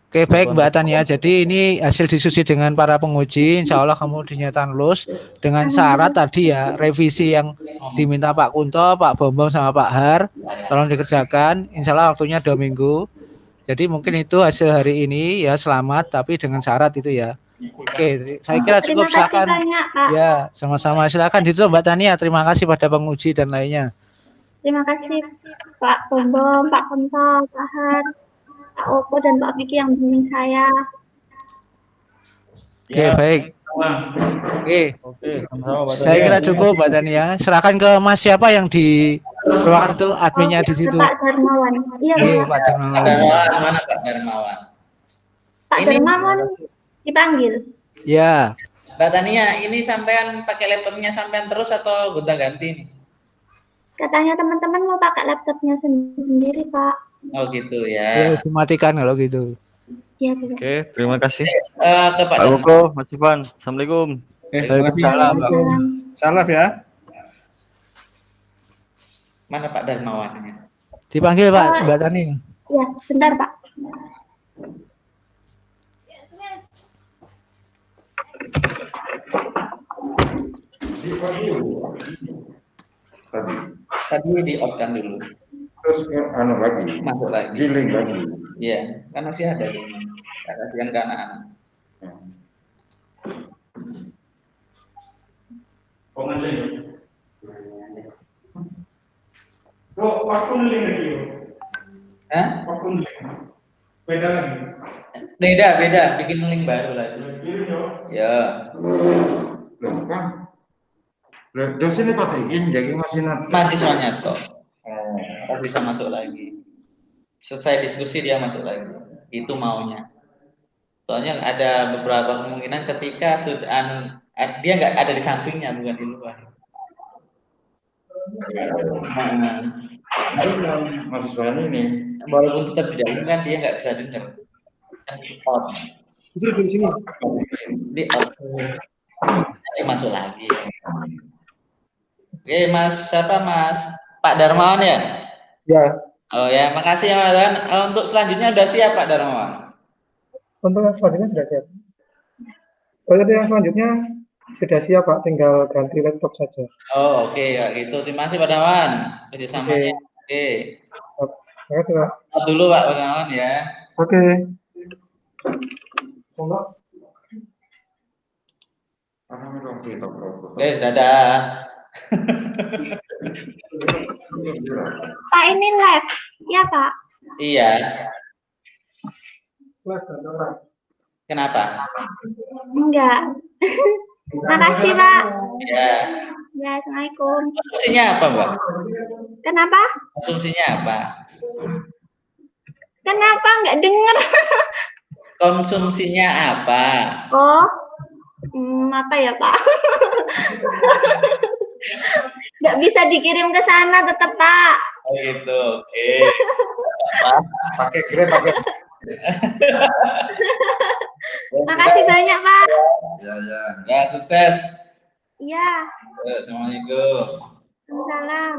Oke baik Mbak Tania. Jadi ini hasil diskusi dengan para penguji. Insya Allah kamu dinyatakan lulus dengan syarat tadi ya revisi yang diminta Pak Kunto, Pak Bombong sama Pak Har. Tolong dikerjakan. Insya Allah waktunya 2 minggu. Jadi mungkin itu hasil hari ini ya selamat tapi dengan syarat itu ya. Oke, saya kira cukup Terima kasih silakan. banyak, Pak. Ya, sama-sama silakan ditutup Mbak Tania. Terima kasih pada penguji dan lainnya. Terima kasih Pak Bombom, Pak Kunto, Pak Har, Pak Opo, dan Pak Vicky yang bimbing saya. Oke, baik. Oke. Oke, sama-sama Pak Saya kira cukup Mbak Tania. Serahkan ke Mas siapa yang di ruangan itu adminnya di situ. Pak Darmawan. Iya, Oke, Pak. Pak Darmawan. Darmawan, mana Pak Darmawan? Pak Ini- Darmawan dipanggil. Ya, Mbak Tania, ini sampean pakai laptopnya sampean terus atau gonta-ganti nih? Katanya teman-teman mau pakai laptopnya sendiri, Pak. Oh gitu ya. dimatikan kalau gitu. Iya, Bu. Oke, terima kasih. Ke Pak Pak Darmawan. Koko, Mas Ivan. Assalamualaikum. Terima kasih. Waalaikumsalam, Pak. Salam ya. Mana Pak Darmawannya? Dipanggil Pak Mbak Tani. Ya, sebentar, Pak. Tadi di off kan dulu. Terus anu lagi, Masuk lagi. giling lagi. Iya, kan masih ada di kasihan ke anak-anak. Hah? Beda lagi. Beda, bikin link baru lagi. Ya. Loh, kan? Loh, dosennya patein, jadi Mahasiswanya toh. Oh, Harus bisa masuk lagi. Selesai diskusi dia masuk lagi. Itu maunya. Soalnya ada beberapa kemungkinan ketika sudah dia nggak ada di sampingnya, bukan di luar. Nah, mahasiswanya ini. walaupun tetap di dalam kan dia nggak bisa dengar. Kan out. Di sini. Di out. Nanti masuk lagi. Oke, Mas Pak Darmawan ya? Ya, Oh ya, makasih ya Mas Darmawan. Untuk selanjutnya udah siap Pak Darmawan? untuk yang selanjutnya sudah siap. Untuk yang selanjutnya sudah siap Pak, tinggal ganti laptop saja. Oh oke ya gitu. Terima kasih Pak Darmawan kerjasamanya. Oke. Terima kasih Pak. Stop dulu Pak Darmawan ya. Oke. Guys, dadah. Pak ini live, ya Pak? Iya. Kenapa? Enggak. Makasih Pak. Ya. Ya, Assalamualaikum. Konsumsinya apa Mbak? Kenapa? Konsumsinya apa? Kenapa nggak dengar? Konsumsinya apa? Oh, apa ya Pak? Nggak bisa dikirim ke sana tetap Pak. Oh gitu, oke. Pakai Grab, pakai. Makasih banyak Pak. Ya, ya. Ya, sukses. Iya. Assalamualaikum. Salam.